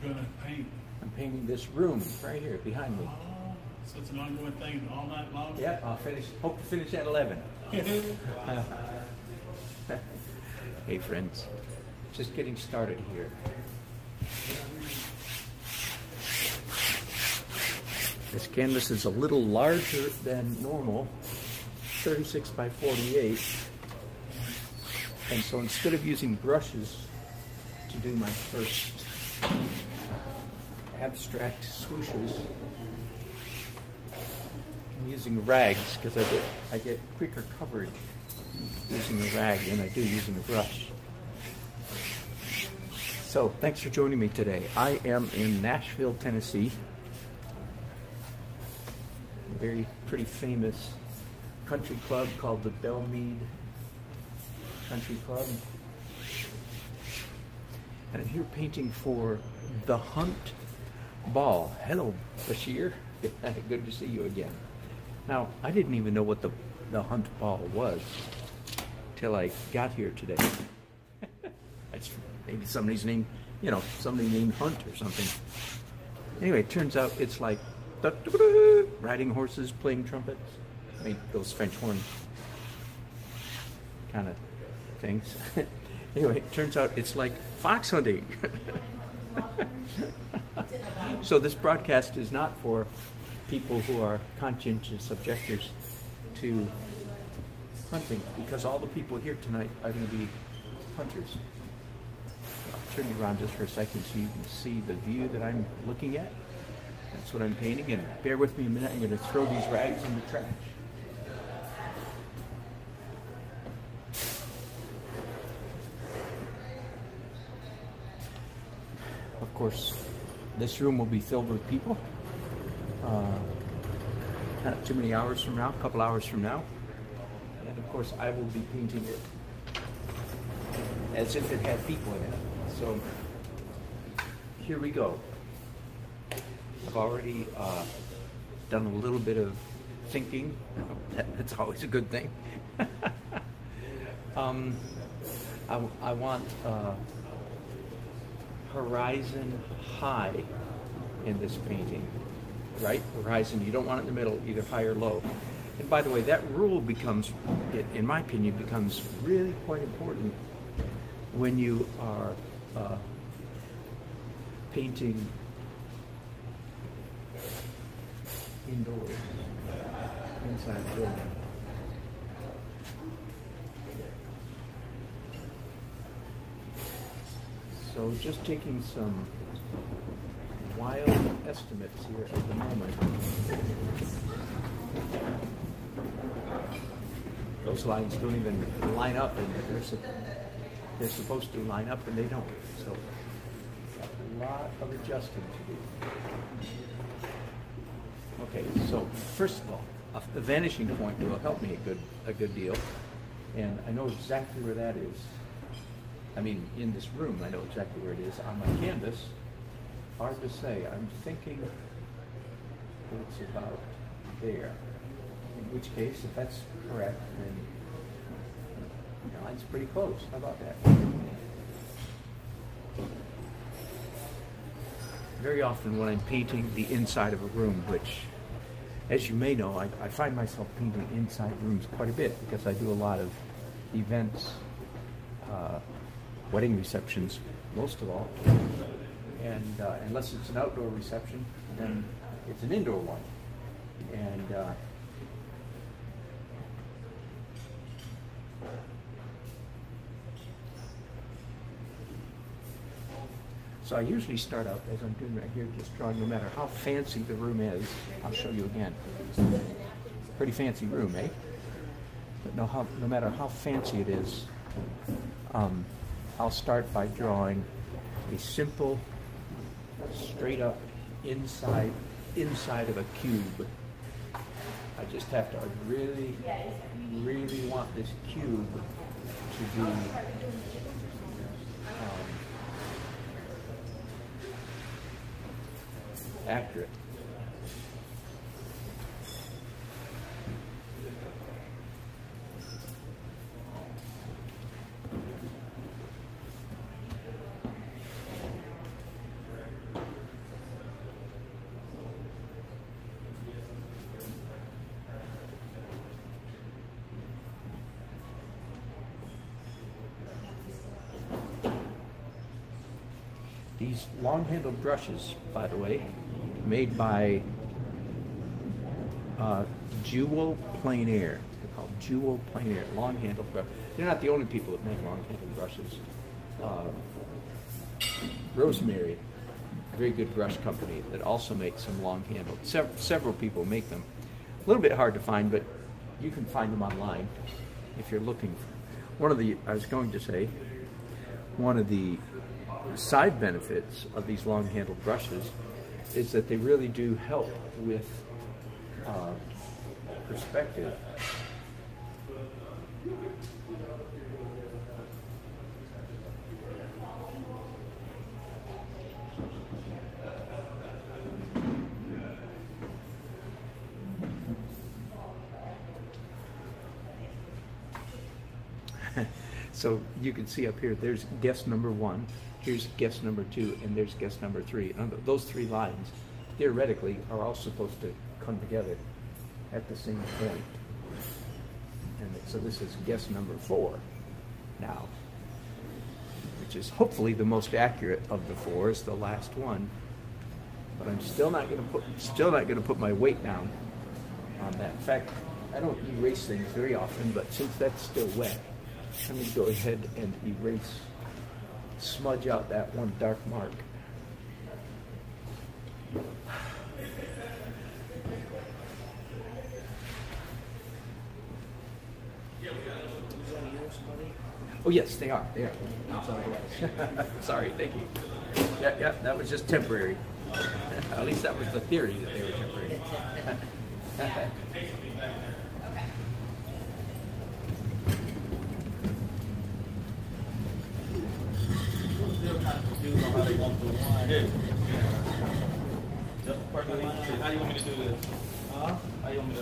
gonna paint? I'm painting this room right here behind me. Oh, so it's an ongoing thing all night long? Yep, I'll finish. Hope to finish at 11. Hey friends, just getting started here. This canvas is a little larger than normal, 36 by 48. And so instead of using brushes to do my first abstract swooshes, I'm using rags because I get quicker coverage using a rag than I do using a brush. So thanks for joining me today. I am in Nashville, Tennessee. A very pretty famous country club called the Belle Meade Country Club. And I'm here painting for the Hunt Ball. Hello, Bashir. Good to see you again. Now, I didn't even know what the Hunt Ball was till I got here today. That's maybe somebody's name, you know, somebody named Hunt or something. Anyway, it turns out it's like riding horses, playing trumpets. I mean, those French horn kind of things. Anyway, it turns out it's like fox hunting. So this broadcast is not for people who are conscientious objectors to hunting, because all the people here tonight are going to be hunters. I'll turn you around just for a second so you can see the view that I'm looking at. That's what I'm painting, and bear with me a minute. I'm going to throw these rags in the trash. Of course, this room will be filled with people. Not too many hours from now, a couple hours from now. And of course, I will be painting it as if it had people in it. So here we go. I've already done a little bit of thinking. That's always a good thing. I want horizon high in this painting, right? Horizon, you don't want it in the middle, either high or low. And by the way, that rule becomes, in my opinion, becomes really quite important when you are painting indoors, inside the building. So just taking some wild estimates here at the moment. Those lines don't even line up, and they're supposed to line up, and they don't. So a lot of adjusting to do. Okay, so first of all, the vanishing point will help me a good deal, and I know exactly where that is. I mean, in this room, I know exactly where it is. On my canvas, hard to say. I'm thinking it's about there. In which case, if that's correct, then the line's pretty close. How about that? Very often when I'm painting the inside of a room, which, as you may know, I find myself painting inside rooms quite a bit because I do a lot of events, wedding receptions, most of all. And unless it's an outdoor reception, then it's an indoor one. And so I usually start out, as I'm doing right here, just drawing, no matter how fancy the room is. I'll show you again. Pretty fancy room, eh? But no matter how fancy it is, I'll start by drawing a simple, straight up inside of a cube. I just have to really, really want this cube to be accurate. These long-handled brushes, by the way, made by Jewel Plein Air. They're called Jewel Plein Air, long-handled brush. They're not the only people that make long-handled brushes. Rosemary, a very good brush company that also makes some long-handled. Several people make them. A little bit hard to find, but you can find them online if you're looking. One of the side benefits of these long-handled brushes is that they really do help with perspective. So you can see up here, there's guest number 1, here's guest number 2, and there's guest number 3. And those 3 lines, theoretically, are all supposed to come together at the same point. And so this is guest number 4 now, which is hopefully the most accurate of the 4, is the last one. But I'm still not going to put my weight down on that. In fact, I don't erase things very often, but since that's still wet, I'm going to go ahead and erase, smudge out that one dark mark. Oh yes, they are. They are. Sorry, thank you. Yeah, that was just temporary. At least that was the theory, that they were temporary. How you want me to do this? Huh? How you want me to,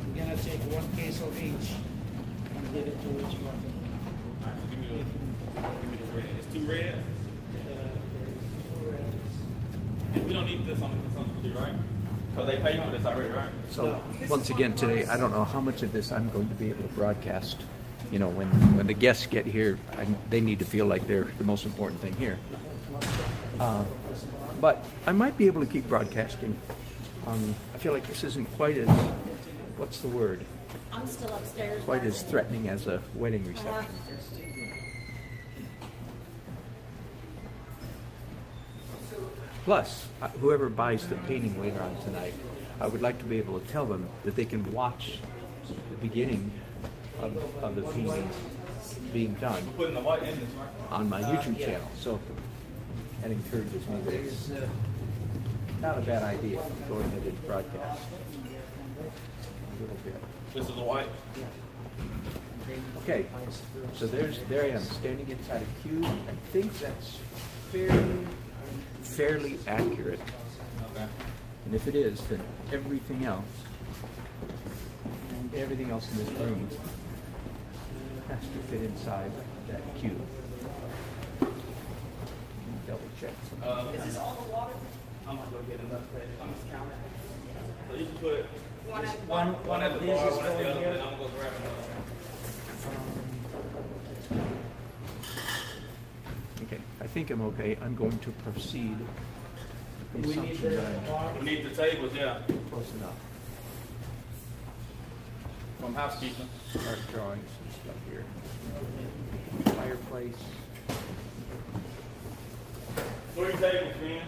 We're gonna take 1 case of each and give it to each one. give me the red. It's 2 red? We don't need this on the right? Because they pay you for this already, right? So once again today, I don't know how much of this I'm going to be able to broadcast. You know, when the guests get here, they need to feel like they're the most important thing here. But I might be able to keep broadcasting. I feel like this isn't quite as, what's the word? I'm still upstairs. Quite as threatening as a wedding reception. Plus, whoever buys the painting later on tonight, I would like to be able to tell them that they can watch the beginning of the painting being done Putting the white in this, right? on my YouTube channel. So that encourages me that it's not a bad idea to go ahead and broadcast a little bit. This is the white. Okay, so there I am, standing inside a cube. I think that's fairly accurate. Okay. And if it is, then everything else in this room has to fit inside that cube. Double check. Is this all the water? I'm gonna go get enough. I'm just counting. So you can put one at the This bar, is one at the going other, here. and I'm gonna go grab another. Okay, I think I'm okay. I'm going to proceed. Do we need the bar? We need the tables, yeah, Close enough. from housekeeping. Art drawings and stuff here. Fireplace. 3 tables, man.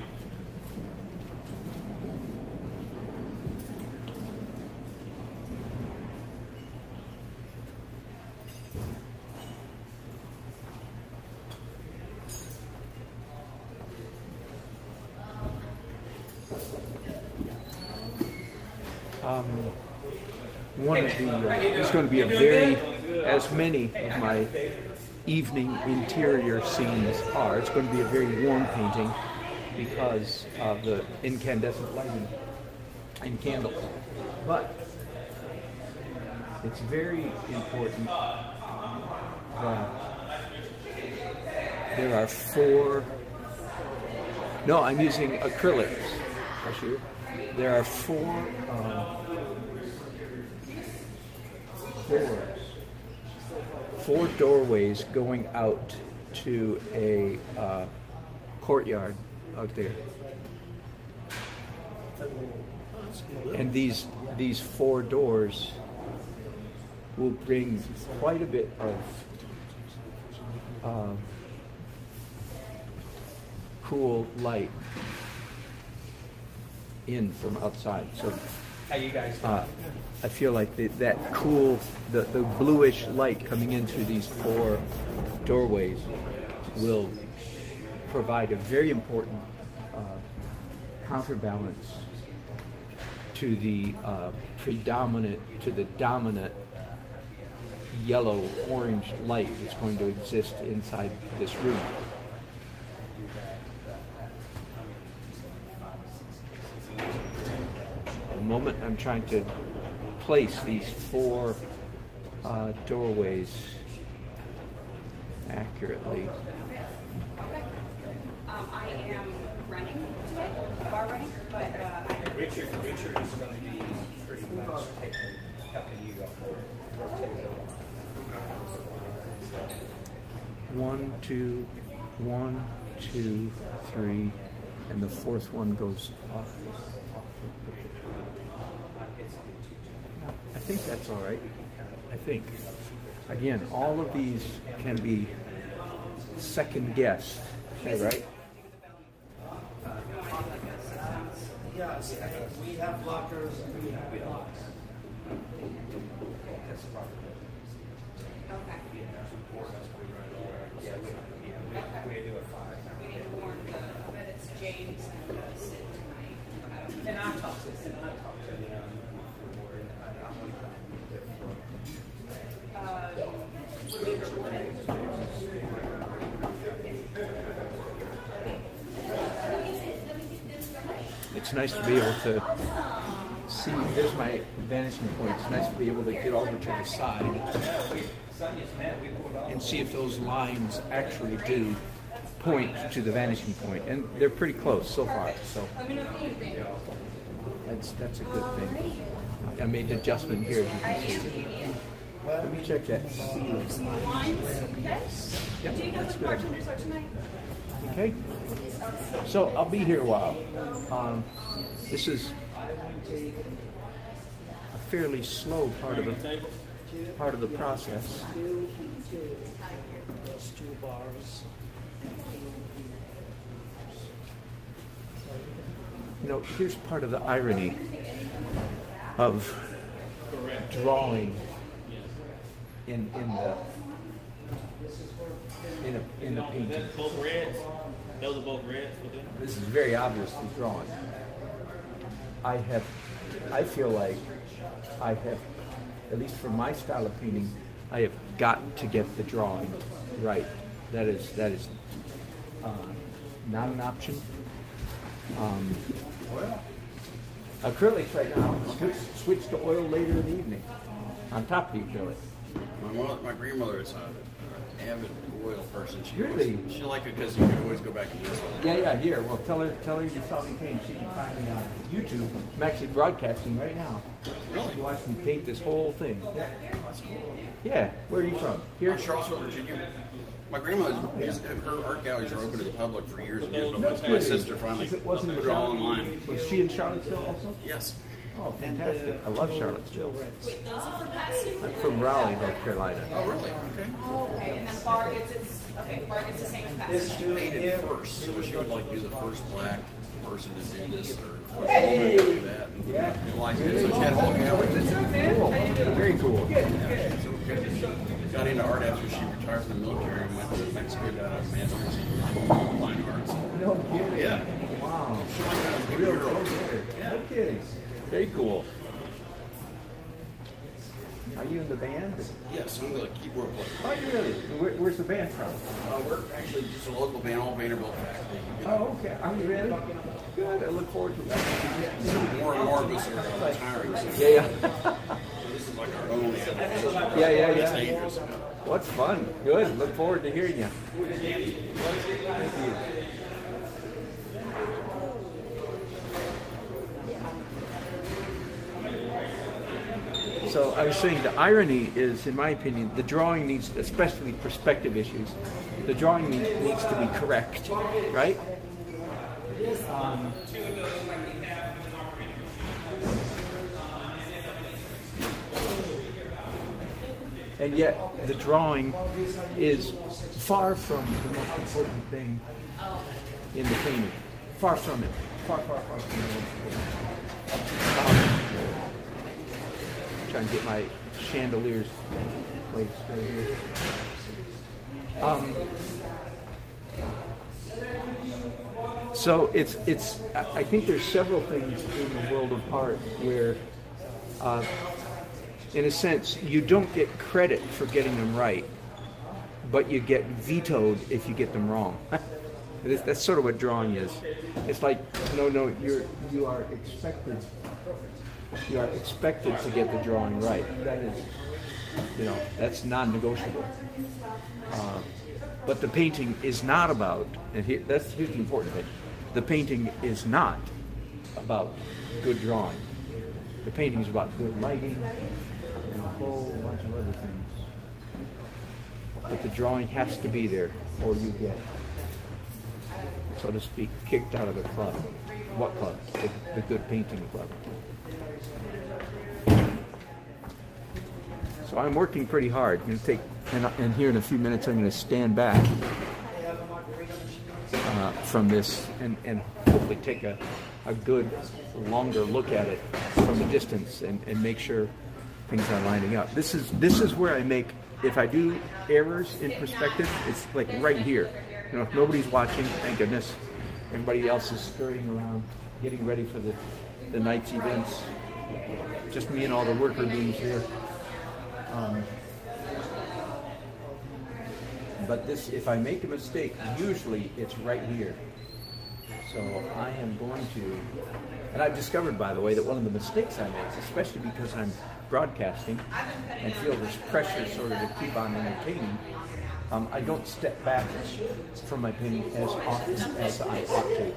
One of the, it's going to be a very, as many of my evening interior scenes are, it's going to be a very warm painting because of the incandescent lighting and candles. But it's very important that there are 4, no, I'm using acrylics. There are 4 doors, 4 doorways going out to a courtyard out there. And these 4 doors will bring quite a bit of cool light in from outside. So How you guys? I feel like that cool, the bluish light coming in through these 4 doorways will provide a very important counterbalance to the dominant yellow-orange light that's going to exist inside this room. The moment I'm trying to place these 4 doorways accurately. I am running today, bar running, but Richard is going to be pretty much helping you go forward. 1, 2, 1, 2, 3, and the 4th one goes off. I think that's all right. I think. Again, all of these can be second guessed. Okay, right? Yes, we have lockers and we have locks. okay. We do a 5. We need to warn that it's James and Sid tonight. And I talked to him. It's nice to be able to see. There's my vanishing point. It's nice to be able to get over to the side and see if those lines actually do point to the vanishing point, and they're pretty close so far. So that's a good thing. I made an adjustment here, as you can see. Let me check that. Yep, that's good. Okay. So I'll be here a while. This is a fairly slow part of the process. Those 2 bars. You know, here's part of the irony of drawing in the painting. Both reds. Those are both reds. This is very obviously drawn. I feel like I have, at least for my style of painting, I have got to get the drawing right. That is not an option. Acrylics right now. Switch to oil later in the evening. On top of the acrylic. My grandmother is an avid oil person. She Really? She liked it because you could always go back and use it. Yeah. Here. Well, tell her you saw me paint. She can find me on YouTube. I'm actually broadcasting right now. Really? You watch me paint this whole thing. That's cool. Yeah. Where are you from? Here. Charlottesville, Virginia. My grandmother's, her art galleries are open to the public for years and years. That's My good. sister finally put it all online. Was she in Charlottesville also? Yes. Oh, fantastic. I love Charlottesville. Wait, those are for Patsy? I'm from Raleigh, North Carolina. Oh, really? Okay. Okay, and then the bar gets bar gets the same as Patsy. She painted first, so she would like be the first black person to do this or do that. Yeah. Like it. So she had a whole gallery. Cool. Very cool. Got into art after she retired from the military and went to Mexico, got a master's in fine arts. No kidding. Yeah. Wow. Real cool. No kidding. Very cool. Are you in the band? Yes, I'm the keyboard player. Oh, you really? Where's the band from? We're actually just a local band, all Vanderbilt faculty. Oh, okay. Are you really? Good. I look forward to that. More and more of us are retiring. So Yeah. this is like our own. Yeah. It's dangerous. What's fun? Good. Look forward to hearing you. Thank you. So I was saying the irony is, in my opinion, the drawing needs, especially perspective issues, the drawing needs to be correct, right? And yet the drawing is far from the most important thing in the painting. Far from it. Far from the most important. Trying to get my chandeliers placed right here. So it's. I think there's several things in the world of art where, in a sense, you don't get credit for getting them right, but you get vetoed if you get them wrong. That's sort of what drawing is. It's like, no, you are expected. You are expected to get the drawing right. That is, that's non-negotiable. But the painting is not about, and here's the important thing. The painting is not about good drawing. The painting is about good lighting and a whole bunch of other things. But the drawing has to be there, or you get, so to speak, kicked out of the club. What club? The good painting club. So I'm working pretty hard. I'm going to take, and here in a few minutes, I'm going to stand back from this and hopefully take a good, longer look at it from a distance and make sure things are lining up. This is where I make, if I do errors in perspective, it's like right here. If nobody's watching, thank goodness. Everybody else is scurrying around, getting ready for the night's events. Just me and all the worker bees here. But if I make a mistake, usually it's right here. So I am going to, and I've discovered, by the way, that one of the mistakes I make, especially because I'm broadcasting and feel this pressure sort of to keep on entertaining, I don't step back from my painting as often as I ought to.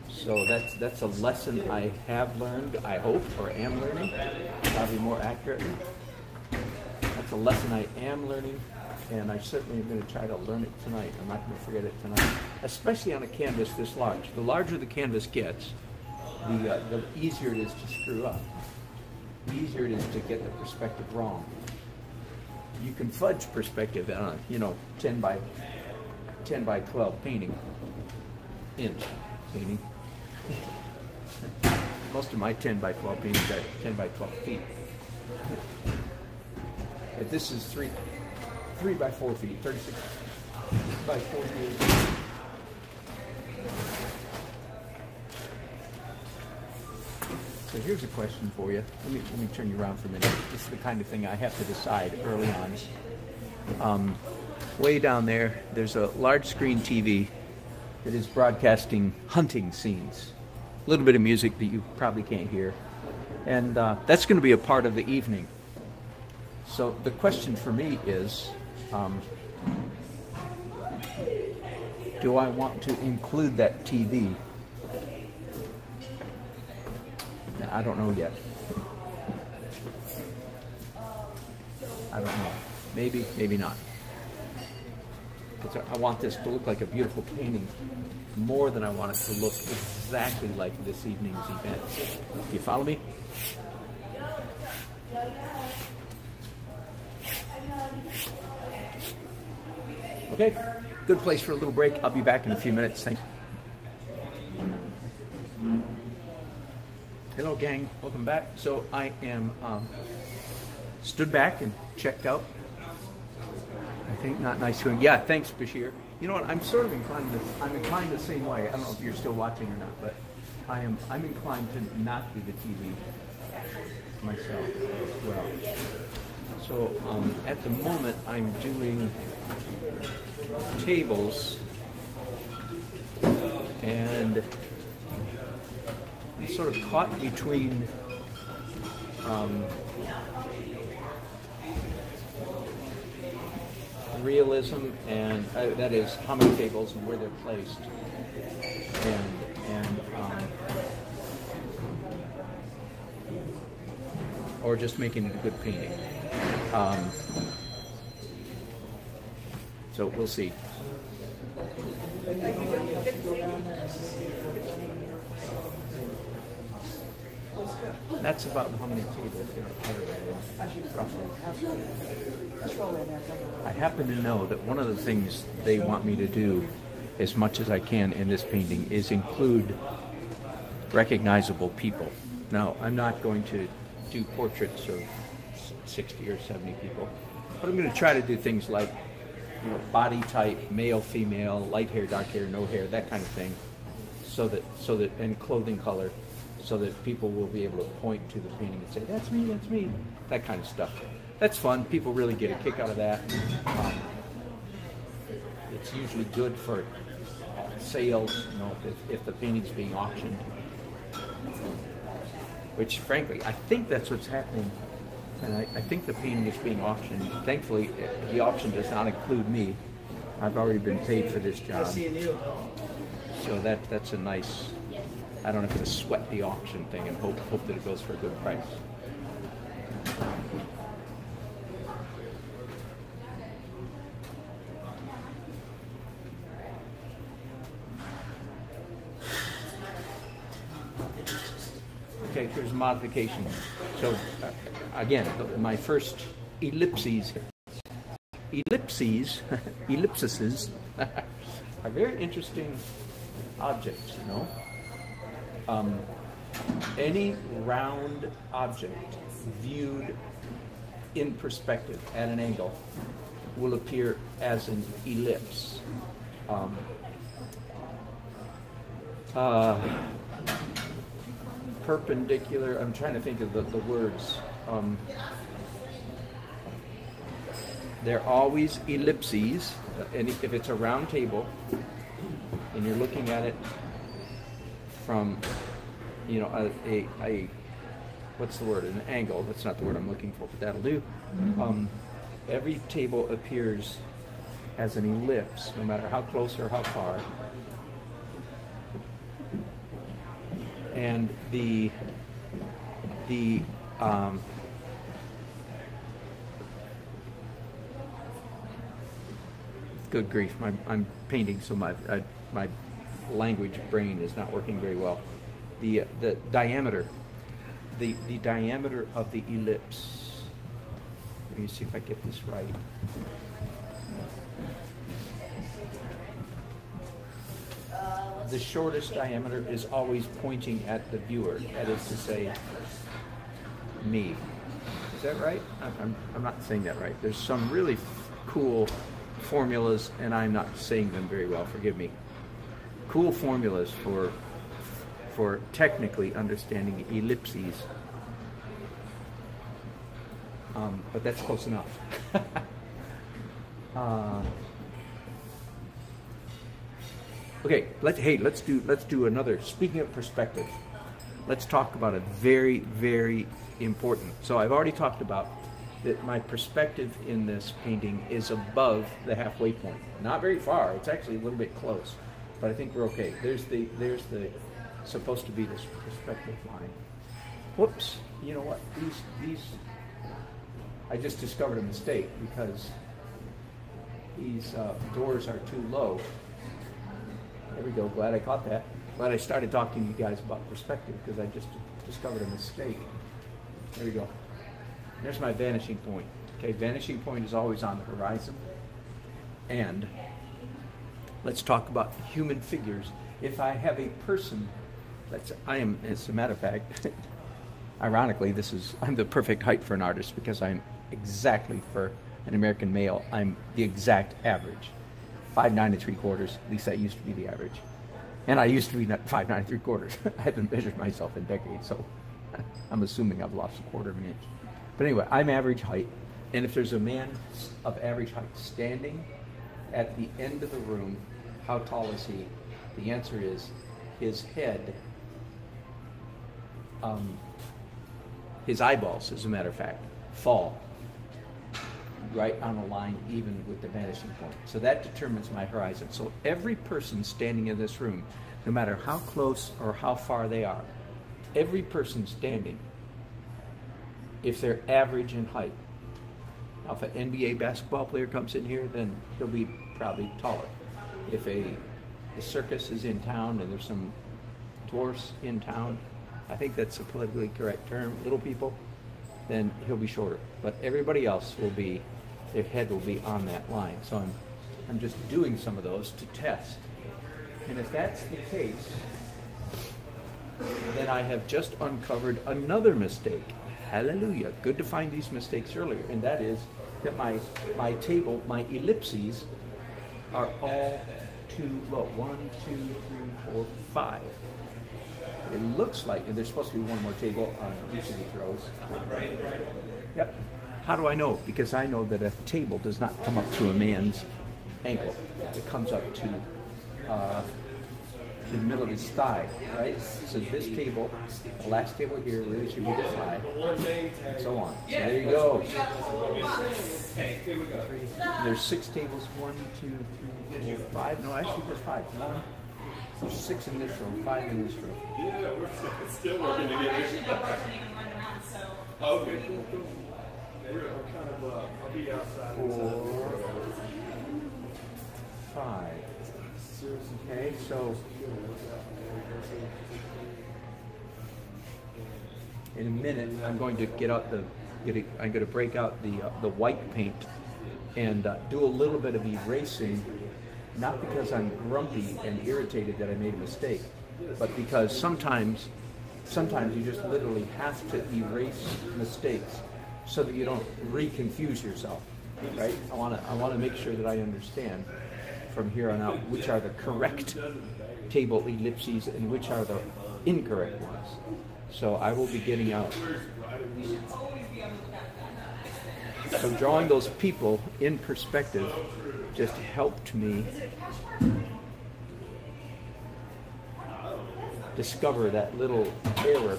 So that's a lesson I have learned, I hope, or am learning, probably more accurately. That's a lesson I am learning, and I certainly am going to try to learn it tonight. I'm not going to forget it tonight, especially on a canvas this large. The larger the canvas gets, the easier it is to screw up. The easier it is to get the perspective wrong. You can fudge perspective on a 10 by 12 painting, inch painting. Most of my 10 by 12 paintings are 10 by 12 feet. But this is 3 by 4 feet, 36 by 48. So here's a question for you. Let me turn you around for a minute. This is the kind of thing I have to decide early on. Way down there, there's a large screen TV that is broadcasting hunting scenes. A little bit of music that you probably can't hear. And that's going to be a part of the evening. So the question for me is, do I want to include that TV? I don't know yet. I don't know. Maybe, maybe not. I want this to look like a beautiful painting more than I want it to look exactly like this evening's event. Do you follow me? Okay, good place for a little break. I'll be back in a few minutes. Thanks. Hello, gang. Welcome back. So I am stood back and checked out. I think not nice to him. Yeah, thanks, Bashir. You know what? I'm sort of inclined the same way. I don't know if you're still watching or not, but I'm inclined to not do the TV myself as well. So at the moment, I'm doing tables, and I'm sort of caught between realism and that is how many tables and where they're placed, and or just making it a good painting. So we'll see. That's about how many tables there are, roughly. I happen to know that one of the things they want me to do, as much as I can in this painting, is include recognizable people. Now, I'm not going to do portraits of 60 or 70 people, but I'm going to try to do things like, you know, body type, male, female, light hair, dark hair, no hair, that kind of thing, so that and clothing color, so that people will be able to point to the painting and say, that's me, that kind of stuff. That's fun. People really get a kick out of that. It's usually good for sales, you know, if the painting's being auctioned. Which, frankly, I think that's what's happening. And I think the painting is being auctioned. Thankfully, the auction does not include me. I've already been paid for this job. So that's a nice, I don't have to sweat the auction thing and hope that it goes for a good price. Okay, here's a modification. So, again, my first ellipses are very interesting objects, you know. Any round object viewed in perspective at an angle will appear as an ellipse. Perpendicular, I'm trying to think of the words. They're always ellipses, and if it's a round table and you're looking at it from, you know, a what's the word, an angle, that's not the word I'm looking for, but that'll do. Every table appears as an ellipse, no matter how close or how far. And good grief, I'm painting, so my language brain is not working very well. The diameter, the diameter of the ellipse. Let me see if I get this right. The shortest diameter is always pointing at the viewer, that is to say, me. Is that right? I'm not saying that right. There's some really cool formulas, and I'm not saying them very well, forgive me. Cool formulas for technically understanding ellipses. But that's close enough. Okay, let's do another. Speaking of perspective, let's talk about a very, very important. So I've already talked about that my perspective in this painting is above the halfway point. Not very far. It's actually a little bit close, but I think we're okay. There's the supposed to be this perspective line. Whoops. You know what? These I just discovered a mistake because these doors are too low. There we go. Glad I caught that. Glad I started talking to you guys about perspective because I just discovered a mistake. There we go. There's my vanishing point. Okay, vanishing point is always on the horizon. And let's talk about human figures. If I have a person, as a matter of fact, ironically, I'm the perfect height for an artist because I'm exactly, for an American male, I'm the exact average. 5'9" ¾ at least that used to be the average. And I used to be 5'9" ¾ I haven't measured myself in decades, so I'm assuming I've lost a quarter of an inch. But anyway, I'm average height, and if there's a man of average height standing at the end of the room, how tall is he? The answer is his head, his eyeballs, as a matter of fact, fall right on a line even with the vanishing point. So that determines my horizon. So every person standing in this room, no matter how close or how far they are, every person standing if they're average in height. Now, if an NBA basketball player comes in here, then he'll be probably taller. If the circus is in town and there's some dwarfs in town, I think that's a politically correct term, little people, then he'll be shorter. But everybody else will be, their head will be on that line. So I'm just doing some of those to test. And if that's the case, then I have just uncovered another mistake. Hallelujah. Good to find these mistakes earlier. And that is that my table, my ellipses, are all too low. 1, 2, 3, 4, 5. It looks like, and there's supposed to be one more table on each of these rows. Yep. How do I know? Because I know that a table does not come up to a man's ankle. It comes up to the middle of his thigh, right? So this table, the last table here, really should be this high, and so on. So there you go. There's 6 tables. 1, 2, 3, 4, 5. No, actually there's 5. 1, there's 6 in this room, 5 in this room. Yeah, we're still working together. Okay, cool. I'll be outside. 4, 5. Okay, so in a minute I'm going to get out I'm going to break out the white paint and do a little bit of erasing, not because I'm grumpy and irritated that I made a mistake, but because sometimes you just literally have to erase mistakes so that you don't re-confuse yourself, right? I want to make sure that I understand from here on out which are the correct table ellipses and which are the incorrect ones. So I will be getting out. So drawing those people in perspective just helped me discover that little error.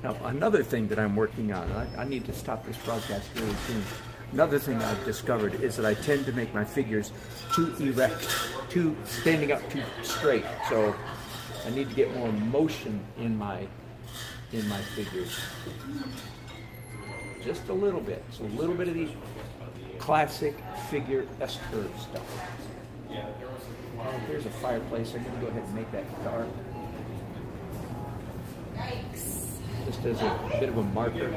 Now, another thing that I'm working on, I need to stop this broadcast really soon. Another thing I've discovered is that I tend to make my figures too erect, too standing up too straight. So I need to get more motion in my figures. Just a little bit. So a little bit of the classic figure S-curve stuff. Oh, here's a fireplace. I'm going to go ahead and make that dark. Just as a bit of a marker.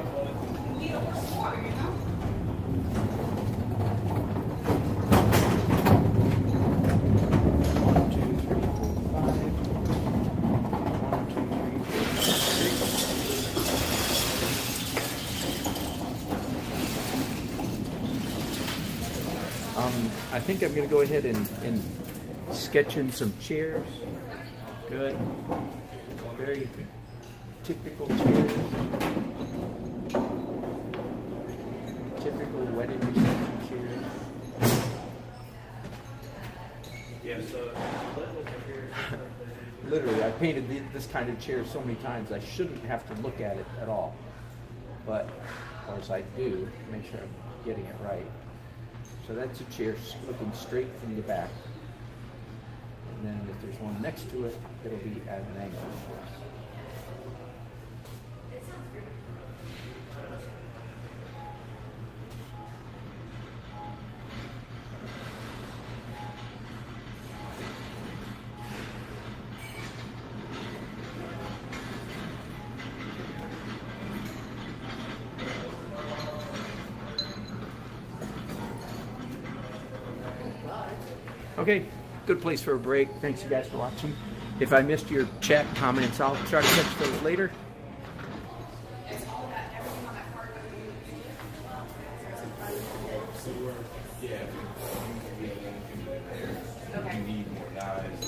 I think I'm going to go ahead and sketch in some chairs. Good. Very typical chairs. Typical wedding reception chairs. Yeah, so Literally, I painted this kind of chair so many times I shouldn't have to look at it at all. But, of course, I do. Make sure I'm getting it right. So that's a chair looking straight from the back. And then if there's one next to it, it'll be at an angle, of course. Okay, good place for a break. Thanks you guys for watching. If I missed your chat comments, I'll try to catch those later.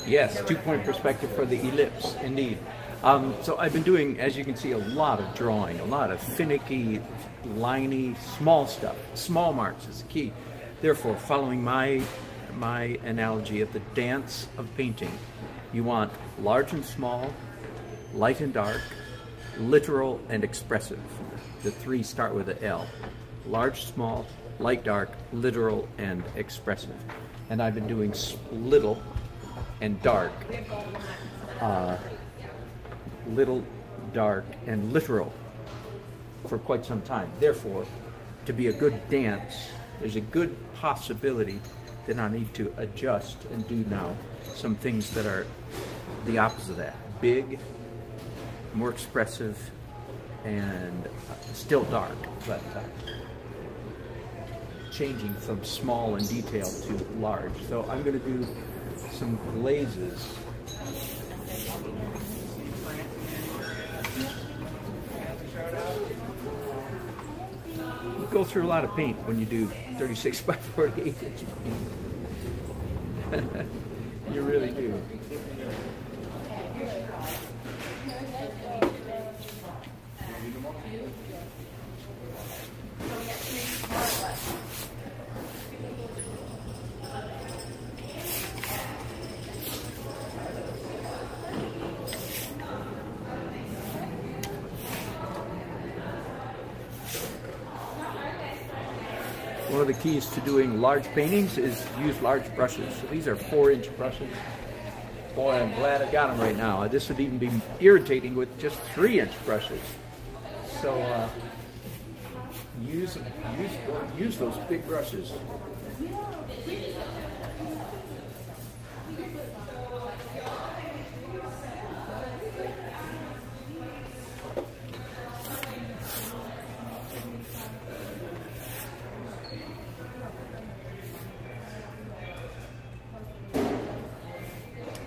Yes, 2-point perspective for the ellipse, indeed. So I've been doing, as you can see, a lot of drawing, a lot of finicky, liney, small stuff. Small marks is the key. Therefore, following my analogy of the dance of painting, you want large and small, light and dark, literal and expressive. The 3 start with a L. Large, small, light, dark, literal, and expressive. And I've been doing little and dark, little, dark, and literal for quite some time. Therefore, to be a good dance, there's a good possibility that I need to adjust and do now some things that are the opposite of that. Big, more expressive, and still dark, but changing from small and detailed to large. So I'm going to do some glazes. You go through a lot of paint when you do 36 by 48 inch paint. You really do. One of the keys to doing large paintings is use large brushes. So these are 4-inch brushes. Boy, I'm glad I got them right now. This would even be irritating with just 3-inch brushes. So use those big brushes.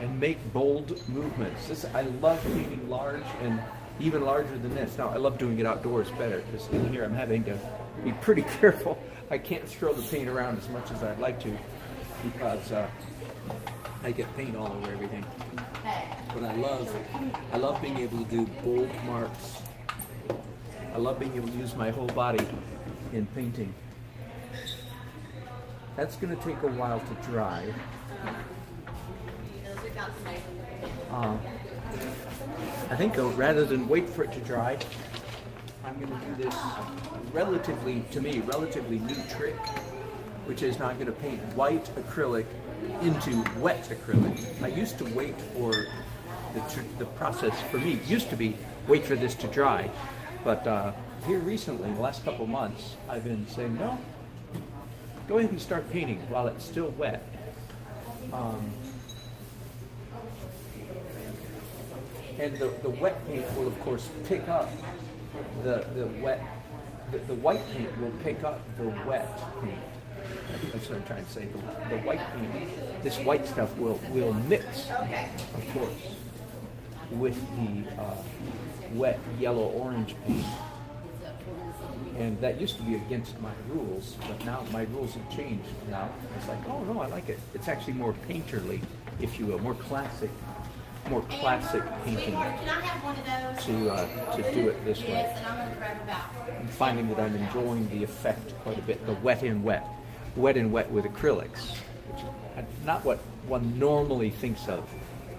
And make bold movements. I love painting large and even larger than this. Now, I love doing it outdoors better because in here I'm having to be pretty careful. I can't throw the paint around as much as I'd like to because I get paint all over everything. But I love being able to do bold marks. I love being able to use my whole body in painting. That's going to take a while to dry. I think rather than wait for it to dry, I'm going to do this relatively new trick, which is now I'm going to paint white acrylic into wet acrylic. I used to wait for the process, for me, used to be wait for this to dry, but here recently, in the last couple months, I've been saying, no, go ahead and start painting while it's still wet. And the wet paint will, of course, pick up the white paint will pick up the wet paint. That's what I'm trying to say. The white paint, this white stuff will mix, of course, with the wet yellow-orange paint. And that used to be against my rules, but now my rules have changed now. It's like, oh no, I like it. It's actually more painterly, if you will, more classic painting to do it this way. I'm finding that I'm enjoying the effect quite a bit. The wet in wet with acrylics, which is not what one normally thinks of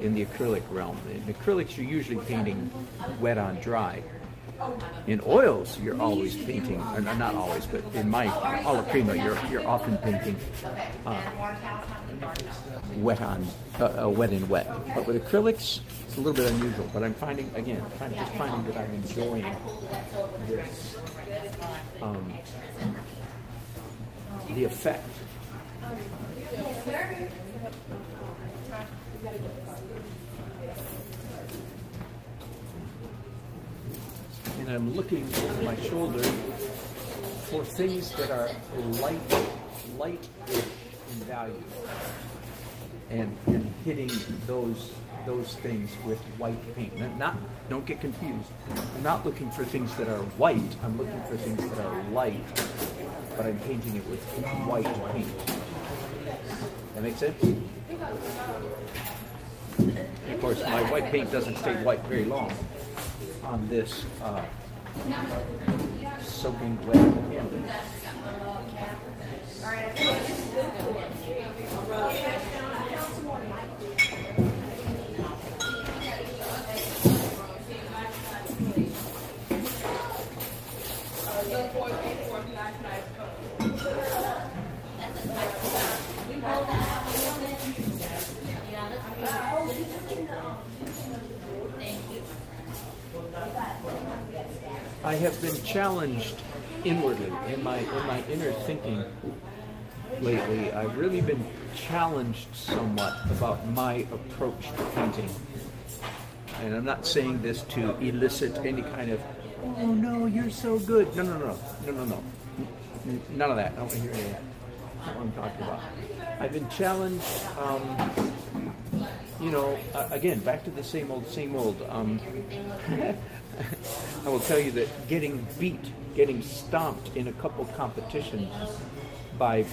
in the acrylic realm. In acrylics, you're usually painting wet on dry. In oils, you're always painting, or not always, but in my alla prima, you're often painting wet in wet. But with acrylics, it's a little bit unusual. But I'm finding, again, just finding that I'm enjoying this, the effect. And I'm looking over my shoulder for things that are light in value, and hitting those things with white paint. Don't get confused. I'm not looking for things that are white. I'm looking for things that are light, but I'm painting it with white paint. That makes sense? Of course, my white paint doesn't stay white very long on this soaking wet canvas. I have been challenged inwardly in my inner thinking lately. I've really been challenged somewhat about my approach to painting. And I'm not saying this to elicit any kind of, oh no, you're so good. No. None of that. I don't want to hear any of that. That's not what I'm talking about. I've been challenged, again, back to the same old. I will tell you that getting stomped in a couple competitions by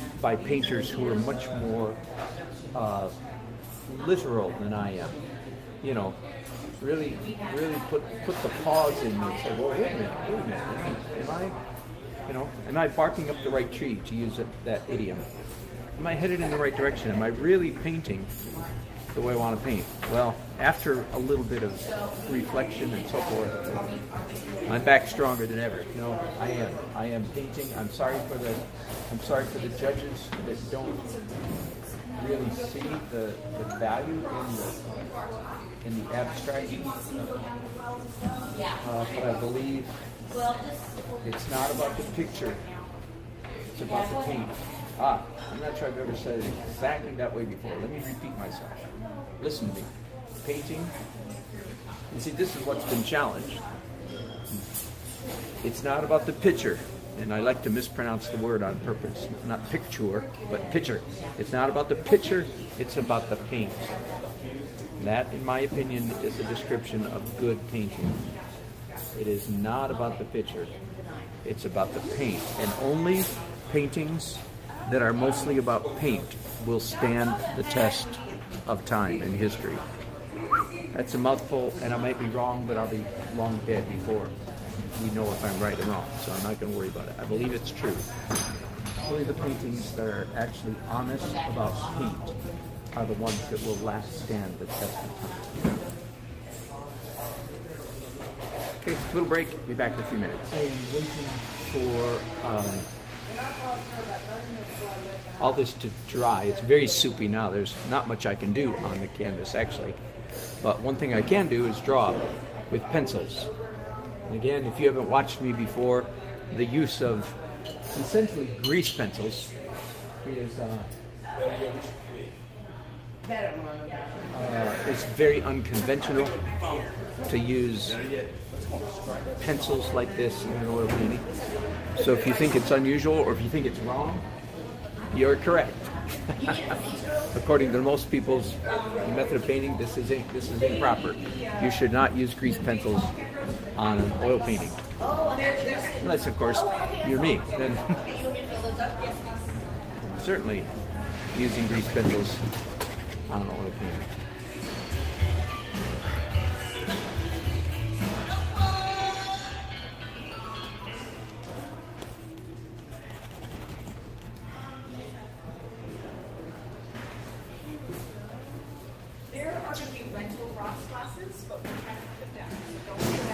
painters who are much more literal than I am, really put the pause in me and say, well, wait a minute, am I barking up the right tree, to use that idiom? Am I headed in the right direction? Am I really painting the way I want to paint? Well, after a little bit of reflection and so forth, I'm back stronger than ever. No, I am painting. I'm sorry for the judges that don't really see the value in the abstract. But I believe it's not about the picture, it's about the paint. I'm not sure I've ever said it exactly that way before. Let me repeat myself. Listen to me. Painting, you see, this is what's been challenged. It's not about the picture, and I like to mispronounce the word on purpose. Not picture, but picture. It's not about the picture, it's about the paint. That, in my opinion, is a description of good painting. It is not about the picture, it's about the paint. And only paintings that are mostly about paint will stand the test of time and history. That's a mouthful, and I might be wrong, but I'll be long dead before we know if I'm right or wrong, so I'm not going to worry about it. I believe it's true. Only the paintings that are actually honest about paint are the ones that will last stand the test of time. Okay, little break. Be back in a few minutes. I am waiting for all this to dry. It's very soupy now. There's not much I can do on the canvas, actually. But one thing I can do is draw with pencils. And again, if you haven't watched me before, the use of essentially grease pencils is it's very unconventional to use pencils like this in an oil painting. So if you think it's unusual or if you think it's wrong, you're correct. According to most people's method of painting, this is improper. You should not use grease pencils on an oil painting. Unless, of course, you're me. Then certainly using grease pencils on an oil painting.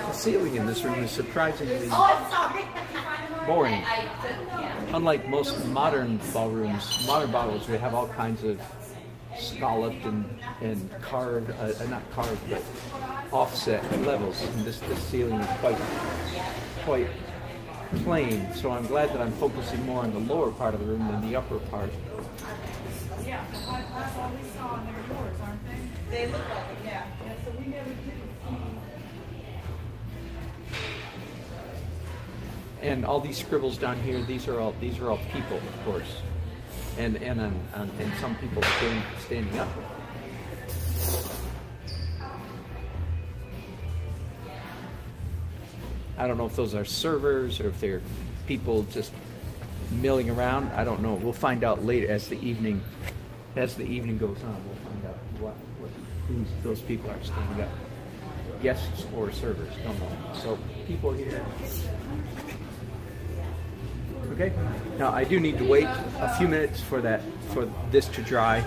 The ceiling in this room is surprisingly boring. Unlike most modern ballrooms, we have all kinds of scalloped and carved, not carved, but offset levels. And this ceiling is quite plain. So I'm glad that I'm focusing more on the lower part of the room than the upper part. Yeah, that's all we saw, and they're yours, aren't they? They look like it, yeah. Yeah, so we never did see. And all these scribbles down here, these are all people, of course, and some people standing up. I don't know if those are servers or if they're people just milling around. I don't know. We'll find out later as the evening goes on. We'll find out who those people are standing up. Guests or servers, don't know. So people here. Okay. Now I do need to wait a few minutes for this to dry,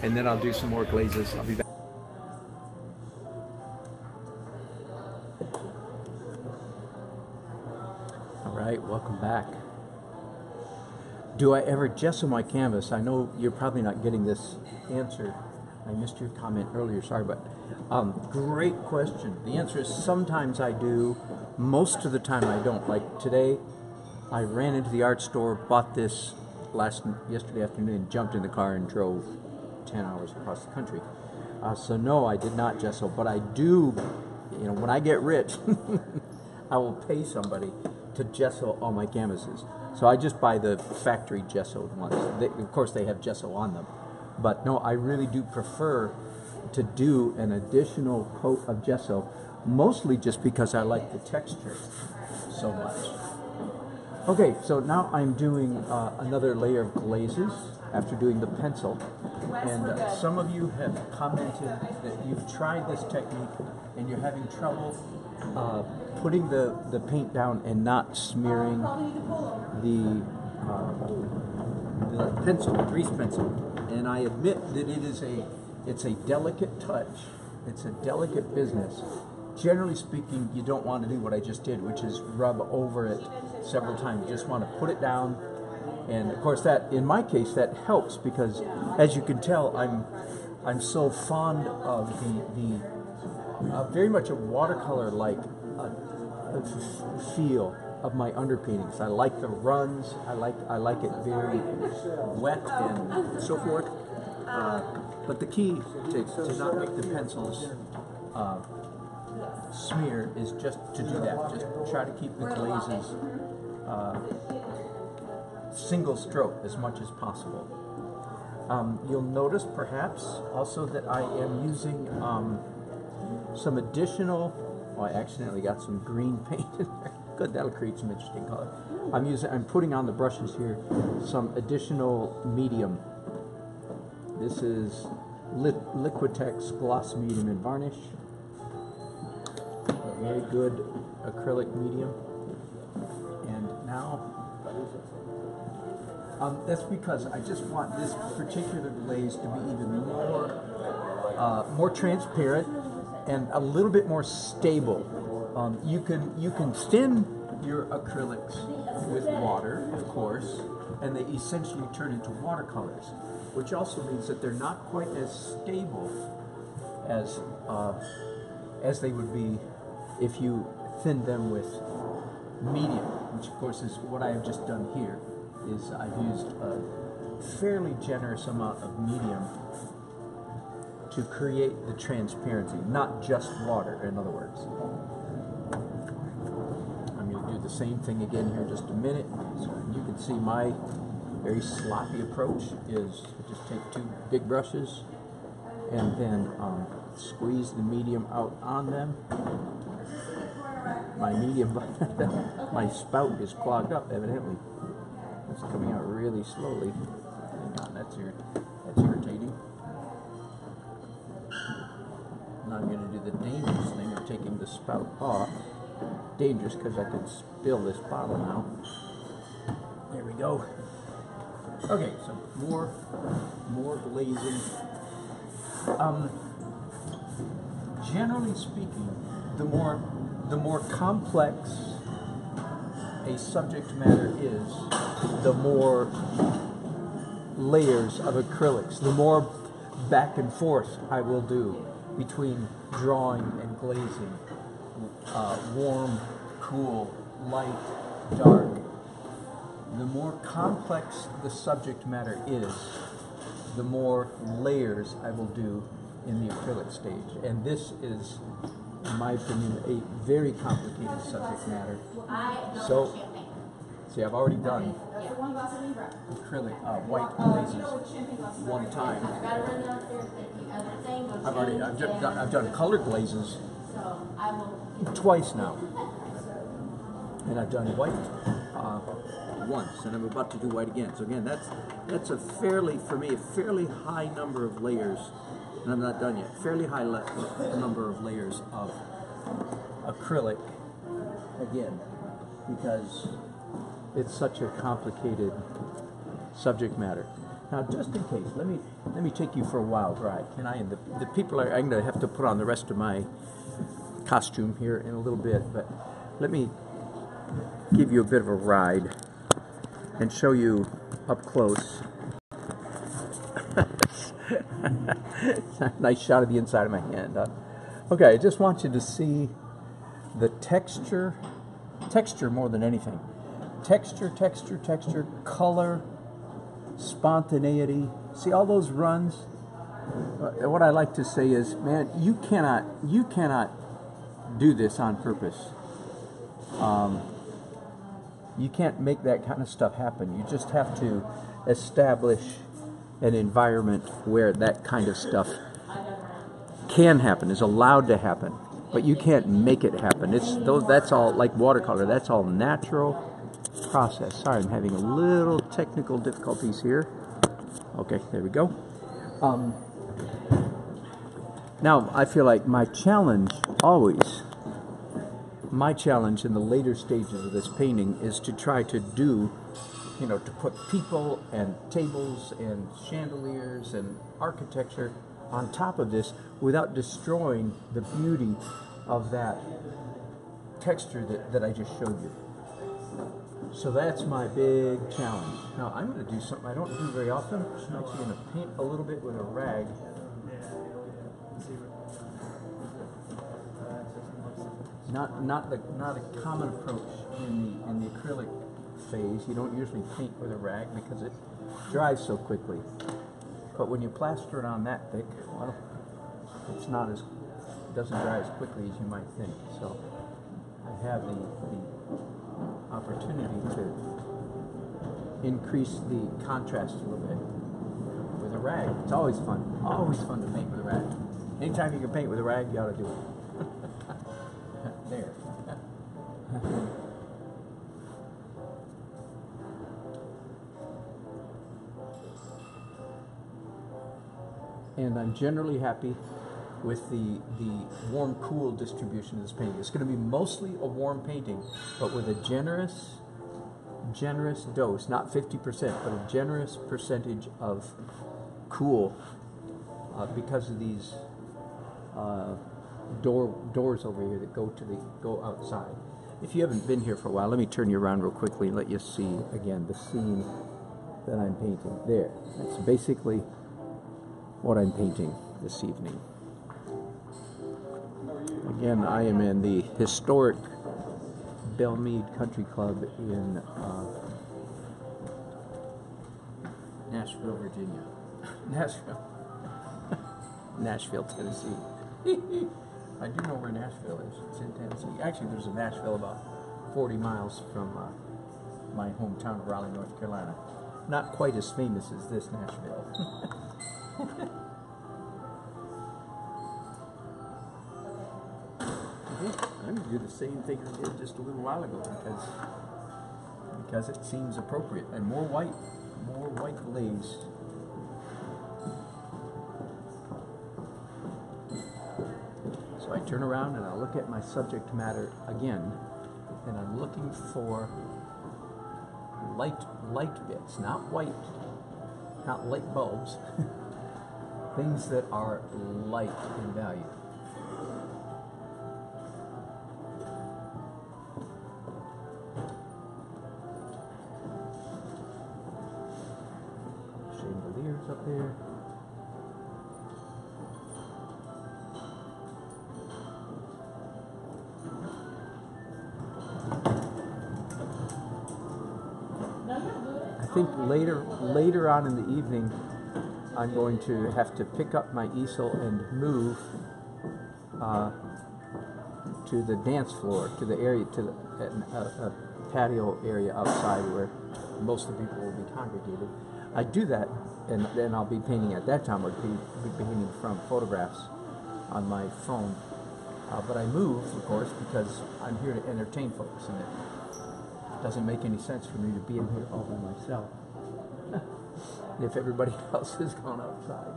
and then I'll do some more glazes. I'll be back. All right, welcome back. Do I ever gesso my canvas? I know you're probably not getting this answer I missed your comment earlier, sorry, but great question. The answer is sometimes I do, most of the time I don't. Like today, I ran into the art store, bought this yesterday afternoon, and jumped in the car and drove 10 hours across the country. So no, I did not gesso, but I do, when I get rich, I will pay somebody to gesso all my canvases. So I just buy the factory gessoed ones. Of course, they have gesso on them. But no, I really do prefer to do an additional coat of gesso, mostly just because I like the texture so much. Okay, so now I'm doing another layer of glazes after doing the pencil. And some of you have commented that you've tried this technique and you're having trouble putting the paint down and not smearing the pencil, the grease pencil. And I admit that it's a delicate touch. It's a delicate business. Generally speaking, you don't want to do what I just did, which is rub over it several times. You just want to put it down. And of course that, in my case, that helps because, as you can tell, I'm so fond of the very much a watercolor-like feel of my underpaintings. I like the runs. I like it very wet and so forth. But the key to not make the pencils smear is just to do that. Just try to keep the glazes single stroke as much as possible. You'll notice perhaps also that I am using some additional, I accidentally got some green paint in there. Good, that'll create some interesting color. I'm putting on the brushes here some additional medium. This is Liquitex Gloss Medium in Varnish. A very good acrylic medium. And now, that's because I just want this particular glaze to be even more transparent and a little bit more stable. You can thin your acrylics with water, of course, and they essentially turn into watercolors, which also means that they're not quite as stable as they would be if you thinned them with medium, which of course is what I have just done here. Is I've used a fairly generous amount of medium to create the transparency, not just water, in other words. I'm going to do the same thing again here in just a minute. So you can see my very sloppy approach is just take two big brushes and then squeeze the medium out on them. My medium, my spout is clogged up evidently. It's coming out really slowly. Hang on, that's irritating. Now I'm going to do the dangerous thing of taking the spout off. Dangerous because I could spill this bottle now. There we go. Okay, so more glazing. Generally speaking, the more complex a subject matter is, the more layers of acrylics, the more back and forth I will do between drawing and glazing. Warm, cool, light, dark. The more complex the subject matter is, the more layers I will do in the acrylic stage. And this is, in my opinion, a very complicated subject matter. So, see, I've already done acrylic, white glazes one time. I've done colored glazes twice now, and I've done white once, and I'm about to do white again. So again, that's a fairly high number of layers, and I'm not done yet. Fairly high number of layers of acrylic again, because it's such a complicated subject matter. Now, just in case, let me take you for a wild ride. Can I? And the people are. I'm going to have to put on the rest of my costume here in a little bit, but let me give you a bit of a ride and show you up close Nice shot of the inside of my hand. Okay, I just want you to see the texture more than anything. Texture, color, spontaneity. See all those runs? What I like to say is, man, you cannot do this on purpose. You can't make that kind of stuff happen. You just have to establish an environment where that kind of stuff can happen, is allowed to happen. But you can't make it happen. That's all like watercolor. That's all natural process. Sorry, I'm having a little technical difficulties here. Okay, there we go. Now, I feel like my challenge in the later stages of this painting is to try to do, to put people and tables and chandeliers and architecture on top of this without destroying the beauty of that texture that I just showed you. So that's my big challenge. Now I'm going to do something I don't do very often. I'm actually going to paint a little bit with a rag. Not a common approach in the acrylic phase. You don't usually paint with a rag because it dries so quickly. But when you plaster it on that thick, well, it doesn't dry as quickly as you might think. So I have the opportunity to increase the contrast a little bit with a rag. It's always fun to paint with a rag. Anytime you can paint with a rag, you ought to do it. There. And I'm generally happy with the warm-cool distribution of this painting. It's going to be mostly a warm painting, but with a generous dose, not 50%, but a generous percentage of cool because of these doors over here that go outside. If you haven't been here for a while, let me turn you around real quickly and let you see again the scene that I'm painting. There. That's basically what I'm painting this evening. Again, I am in the historic Belle Meade Country Club in Nashville, Virginia. Nashville, Tennessee. I do know where Nashville is. It's in Tennessee. Actually, there's a Nashville about 40 miles from my hometown of Raleigh, North Carolina. Not quite as famous as this Nashville. I'm going to do the same thing I did just a little while ago because it seems appropriate. And more white glaze. So I turn around and I look at my subject matter again, and I'm looking for light bits, not light bulbs, things that are light in value. Chandeliers up there. I think later on in the evening, I'm going to have to pick up my easel and move to the dance floor, to the area, to a patio area outside where most of the people will be congregated. I do that, and then I'll be painting at that time. I'll be painting from photographs on my phone. But I move, of course, because I'm here to entertain folks, and it doesn't make any sense for me to be in here all by myself if everybody else has gone outside.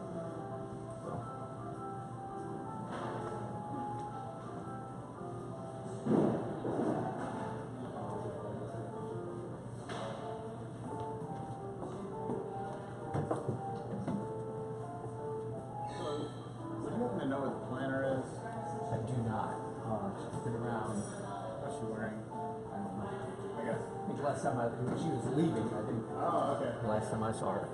Would you happen to know what the planner is? I do not. She's been around. What's she wearing? I don't know. I guess. I think last time when she was leaving, I think Oh, okay. the last time I saw her.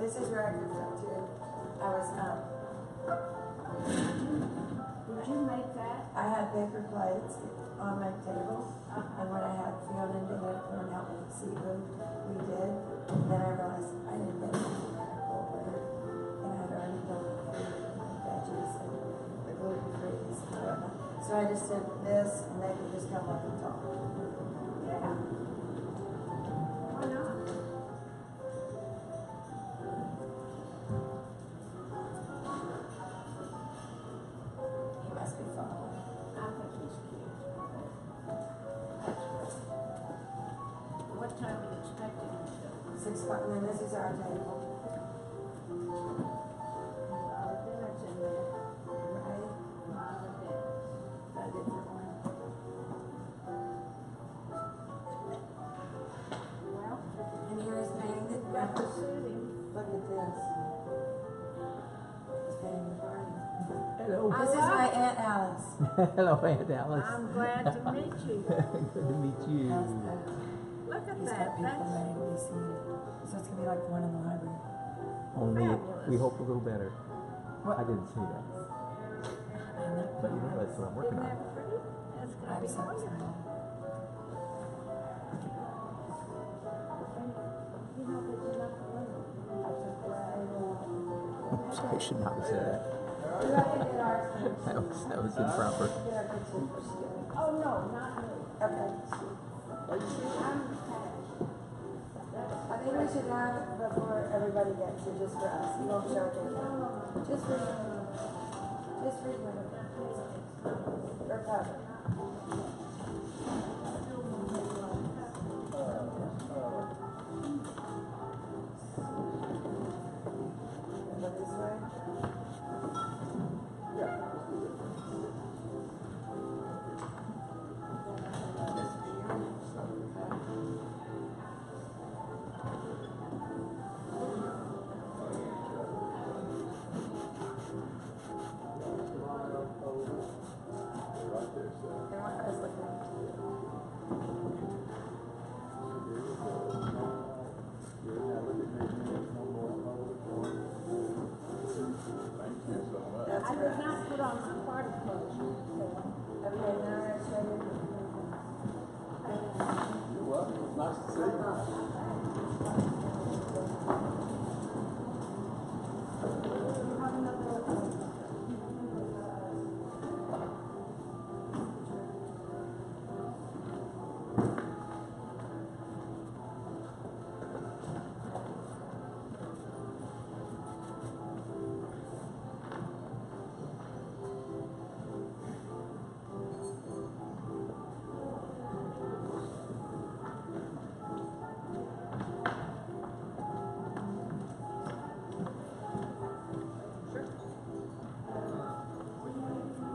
this is where I cooked up to. I was, Did you make that? I had paper plates on my table, and when I had Fiona and Dana come and help me with seafood, we did. Then I realized I didn't get anything in a cold water, and I had already done veggies and the gluten-free and stuff. So I just did this, and they could just come up and talk. Yeah. Why not? He must be following. I think he's cute. What time are you expecting him to? 6 o'clock, and then this is our table. Dinner's in there. Right? Got a different one. Well, And here's painting the got to suit him. Look at this. He's painting the garden. Hello. This is my Aunt Alice. Hello, Aunt Alice. I'm glad to meet you. Good to meet you. Look at He's that. got people That's ready to be seen. So it's gonna be like one in the library. Only fabulous. we hope a little better. What? I didn't see that, but you know that's what I'm working Isn't on. that pretty? That's gonna I'm be so wonderful. excited. You know, but you're not the winner. Oops, I should not have said that. You have to get ours first. That was improper. Get our picture first. Oh, no, not me. Okay. I'm cash. I think we should have it before everybody gets it, just for us. You won't show it to them. Just for you. Just for you. For public. Go this way. They want us looking. I did not put on my party clothes. Okay, now let's show you. You're welcome. It's nice to see you.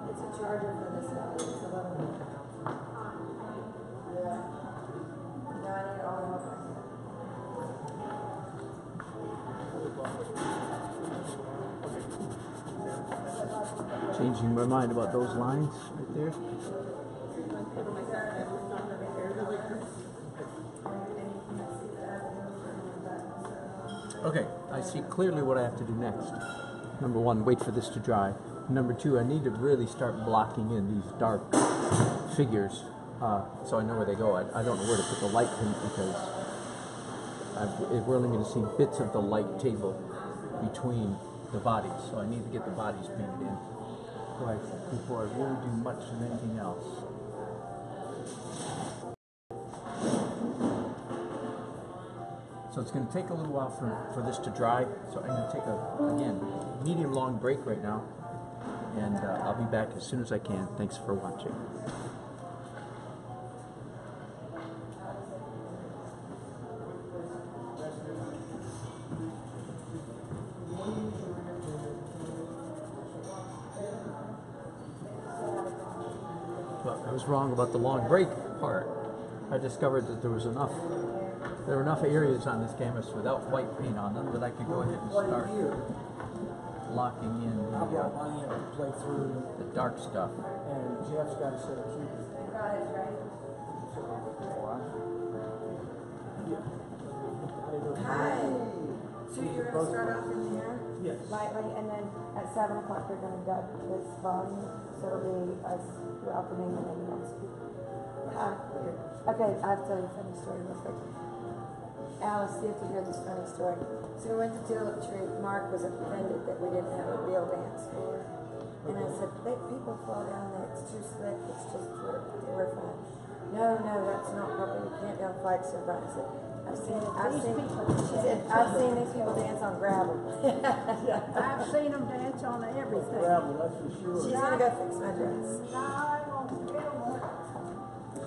It's a charger for this now. It's a little. Yeah. No, I need all the help I can. Changing my mind about those lines right there. Okay, I see clearly what I have to do next. Number one, wait for this to dry. Number two, I need to really start blocking in these dark figures so I know where they go. I don't know where to put the light paint because we're only going to see bits of the light table between the bodies, so I need to get the bodies painted in before I really do much of anything else. So it's going to take a little while for this to dry, so I'm going to take again, medium long break right now, and I'll be back as soon as I can. Thanks for watching. But I was wrong about the long break part. I discovered that there were enough areas on this canvas without white paint on them that I could go ahead and start locking in I brought mine in to play through, the dark stuff. and Jeff's got a set of keys. Hi. So you're gonna start off in there? Yes. Lightly, and then at 7 o'clock, they're gonna dub this volume, so it'll be us welcoming and then we'll speak. Okay, I have to tell you a funny story real quick. Alice, you have to hear this funny story. So we went to Tulip Tree. Mark was offended that we didn't have a real dance floor. And I said, people fall down there, it's too slick, it's just, we're fine. No, that's not proper, you can't go on Flagstaff. I said, I've seen these people dance on gravel. I've seen them dance on everything. Gravel, that's for sure. She's gonna go fix my dress.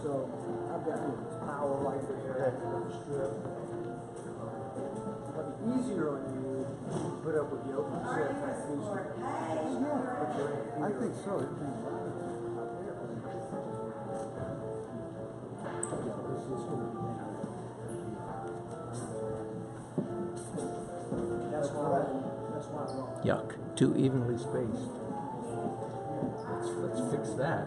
So I've got this power right there, strip. It'll be easier on you to put up with the open set. I think so. That's why. Yuck. Too evenly spaced. Let's fix that.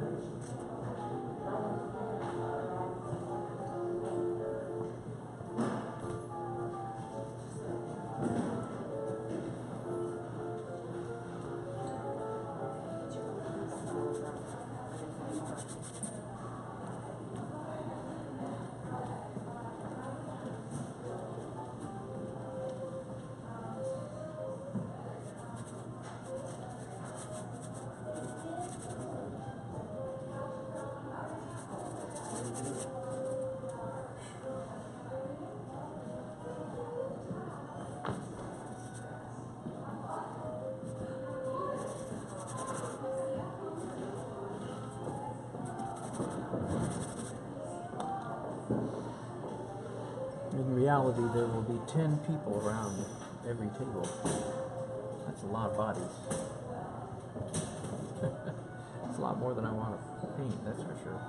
In reality, there will be 10 people around every table. That's a lot of bodies. It's a lot more than I want to paint, that's for sure.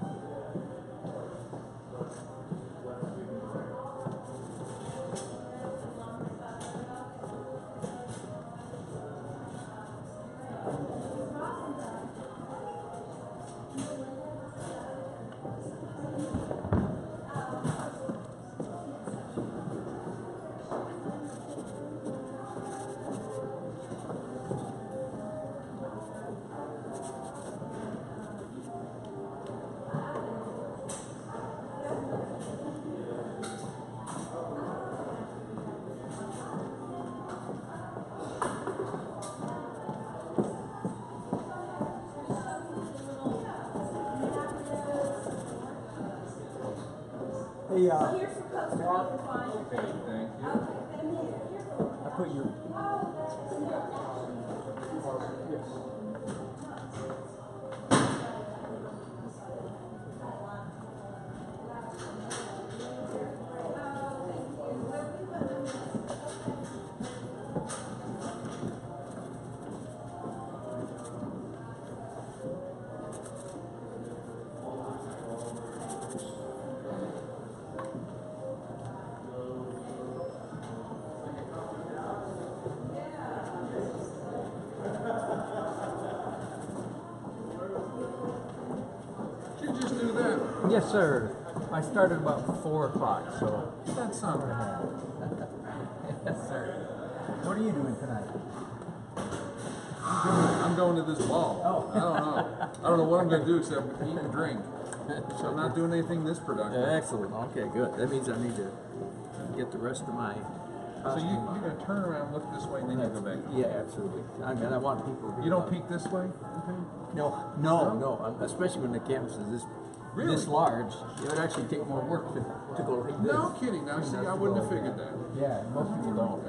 Hey, Here's some posters you can find. Okay, thank you. I put your. Yes. Did you just do that? Yes, sir. I started about 4 o'clock, so. That's something. Yes, sir. What are you doing tonight? I'm going to this ball. Oh. I don't know. I don't know what I'm going to do except eat and drink. So I'm not doing anything this productive. Excellent. Okay, good. That means I need to get the rest of my. So you're going to turn around, look this way, and then you go back. Yeah, absolutely. I mean, I want people to. You don't peek this way? No. Especially when the canvas is this Really? this large, it would actually take more work to go like this. No kidding. Now, see, I wouldn't have figured that. Yeah, most people don't.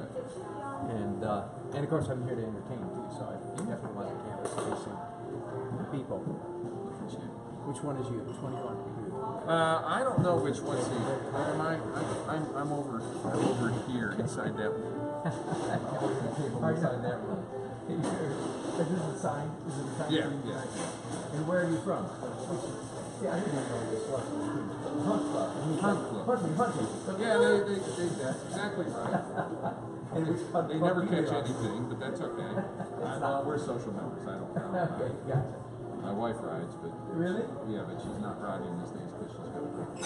And of course, I'm here to entertain too, so I definitely want the canvas facing the people. Which one is you? Which one do you want to do? I don't know which one's he. I'm over here inside that table inside that room. Is this a sign? Is it a sign? Yeah. And where are you from? Yeah, I didn't know this was. Hunt club. Hunting. Yeah, that's exactly right. They never catch anything, but that's okay. We're social members. I don't count. Okay, gotcha. My wife rides, but Really? yeah, but she's not riding these days because she's got a break.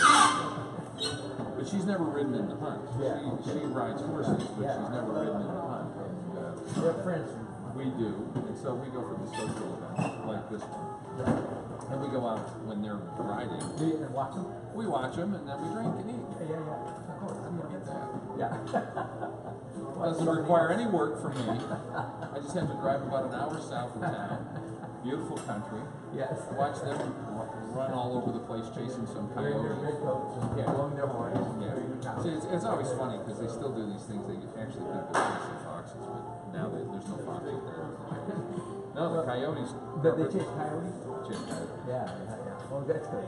But she she's never ridden in the hunt. Yeah, She rides horses, but she's never ridden in the hunt. And They're friends. we do, and so we go for the social events like this one. And we go out when they're riding. Do you watch them? We watch them, and then we drink and eat. Yeah. Of course. I don't get that. Yeah. Doesn't require any work from me. I just have to drive about an hour south of town. Beautiful country. Yes. Watch them run all over the place chasing some Wearing their coyote. red coats and Yeah. blowing their horns. Yeah. See, it's always funny because they still do these things. They actually think they're chasing foxes, but now there's no foxes there. No, the coyotes. But they chase coyotes? Chase coyotes. Yeah. Well, that's good.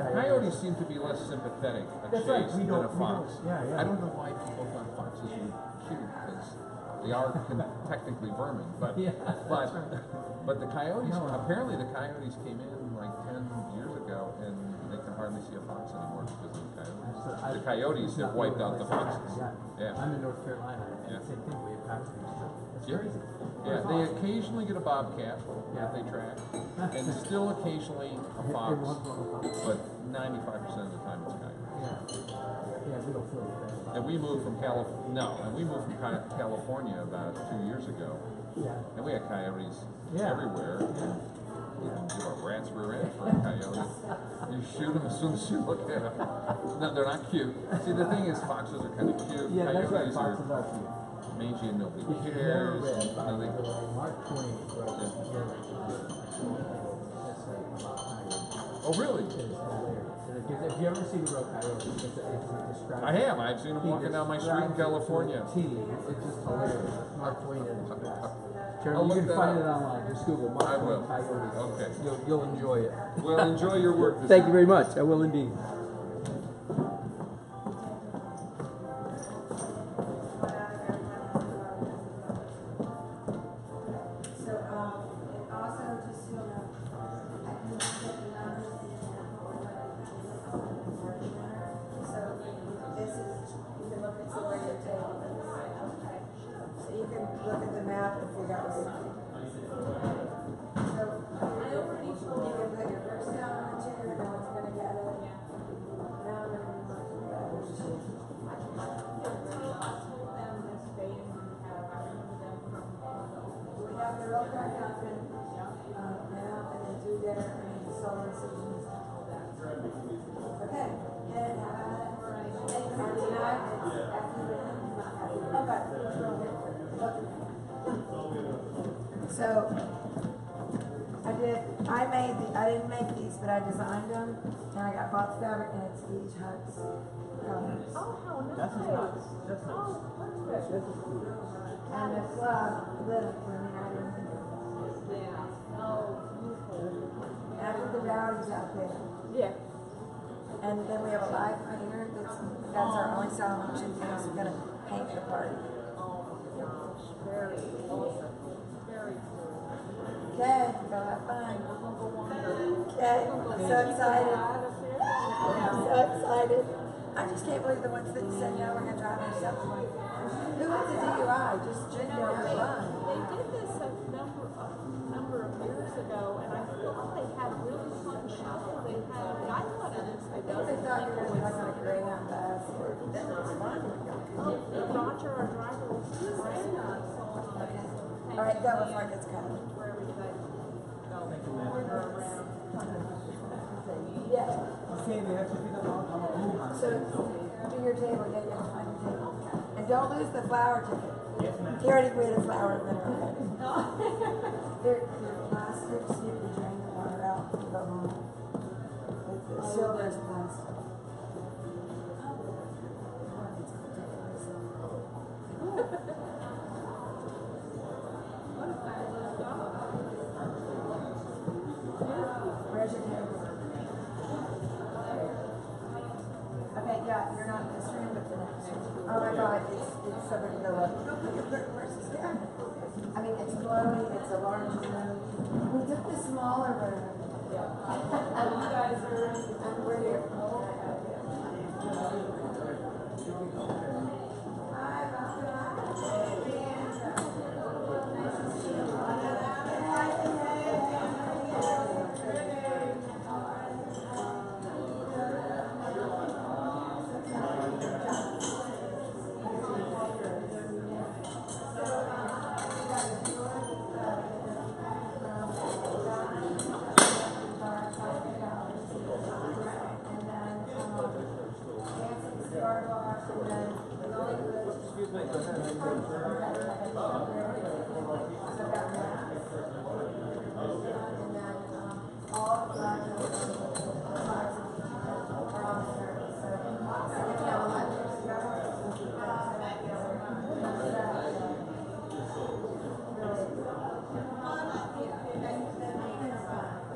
Coyotes seem to be less sympathetic a That's chase right, we than a don't- fox. yeah. I don't know why people thought foxes were cute because they are technically vermin, but Yeah, but the coyotes No. apparently the coyotes came in like 10 years ago and they can hardly see a fox anymore because of the coyotes. The coyotes have wiped out the foxes. Yeah. I'm in North Carolina, and Yeah. same thing. We have coyotes. It's Yeah. crazy. Yeah, they occasionally get a bobcat that they track, and still occasionally a fox, but 95% of the time it's coyote. Yeah, we don't feel bad. And we moved from California about 2 years ago, Yeah. and we had coyotes Yeah. everywhere. You can give a rat's rear end for a coyote. You shoot them as soon as you look at them. No, they're not cute. See, the thing is, foxes are kind of cute. Yeah, that's right. Coyotes Foxes are are cute. mangy and nobody If you've never cares. read, and by nothing. the way, Mark Twain wrote Yeah. a essay about coyotes. Oh, really? It is hilarious. Because if you ever see the real coyote, it's described. I have. I've seen them walking down my street in California. It's just hilarious. Mark Twain at his best. Jeremy, I'll you look can that find up. it online. Just Google Mark I Twain will. coyotes. Okay. You'll enjoy it. Well, enjoy your work this Thank you very much. I will indeed. So, and also just so you know, I can get the numbers. So this is, you can look at the way your table is. So you can look at the map and figure out where you're. So you can put your purse down on the chair, no one's gonna get it. Now we're gonna we have the real crack open, now, and then through there, and the solar incisions. Okay, and, are you not happy with him? Not happy. Okay. So, I didn't make these, but I designed them, and I got box fabric, and it's each hunt's colors. Oh, how nice. That's nice. That's nice. Oh, perfect. And it's, little for me, I didn't think of it. Yeah. Oh, beautiful. And I put the rowdies out there. Yeah. And then we have a live painter that's our only selling option, who's gonna paint the party. Oh my gosh, very awesome. Very cool. Okay, go have fun. Okay, so excited. I'm so excited. I just can't believe the ones that said, no, we're gonna drive ourselves. Who wants a DUI? Just drink and have fun. They did this a number of years ago, and I thought they had a really fun show. They had a guy cutters. I think they thought you were gonna be like on a Greyhound bus. That was fun. Roger, our driver, was great. Okay. All right, go before it gets cut. Wherever you guys go. Yeah. Okay, they have to pick up all. So, do your table, yeah, you have to find your table. And don't lose the flower ticket. Yes, ma'am. You already wear the flower, but they're plastics, you can drain the water out and go home. The silver is plastic. Where's your table? Okay, yeah, you're not in this room, but the next room. Oh my God, it's so pretty. Go look. Go put your purses down. I mean, it's glowy, it's a large room. We took the smaller room. You guys are, and we're here.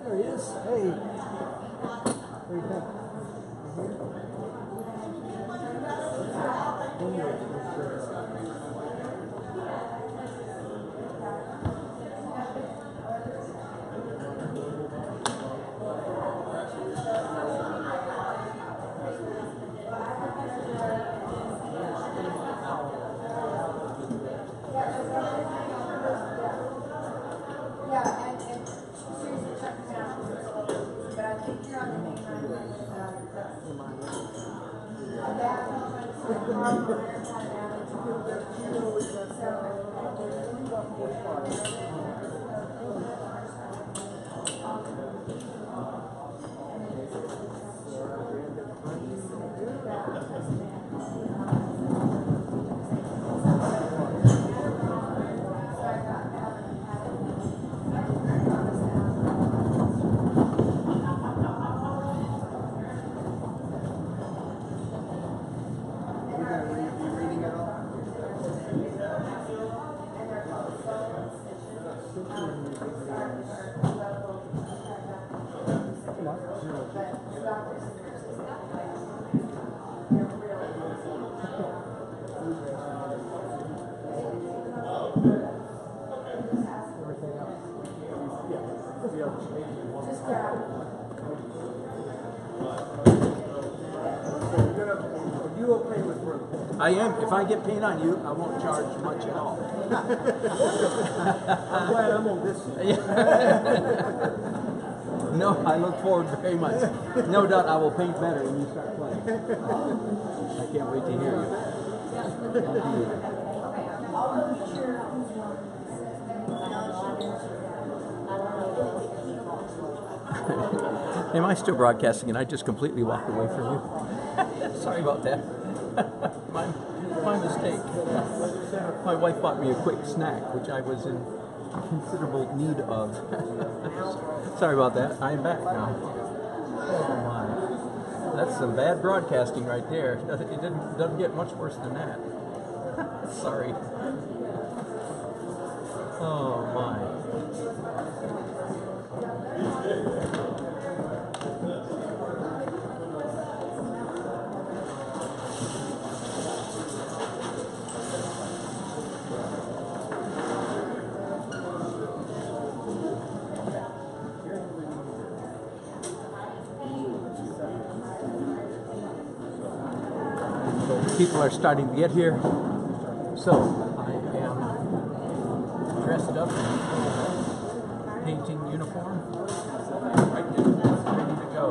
There he is. Hey. Where you at? I am. If I get paint on you, I won't charge much at all. I'm glad I'm on this side. No, I look forward very much. No doubt I will paint better when you start playing. I can't wait to hear you. Am I still broadcasting and I just completely walked away from you? Sorry about that. My mistake. My wife bought me a quick snack, which I was in considerable need of. Sorry about that. I am back now. Oh my. That's some bad broadcasting right there. It doesn't get much worse than that. Sorry. Oh my. People are starting to get here, so I am dressed up in painting uniform, right there, ready to go.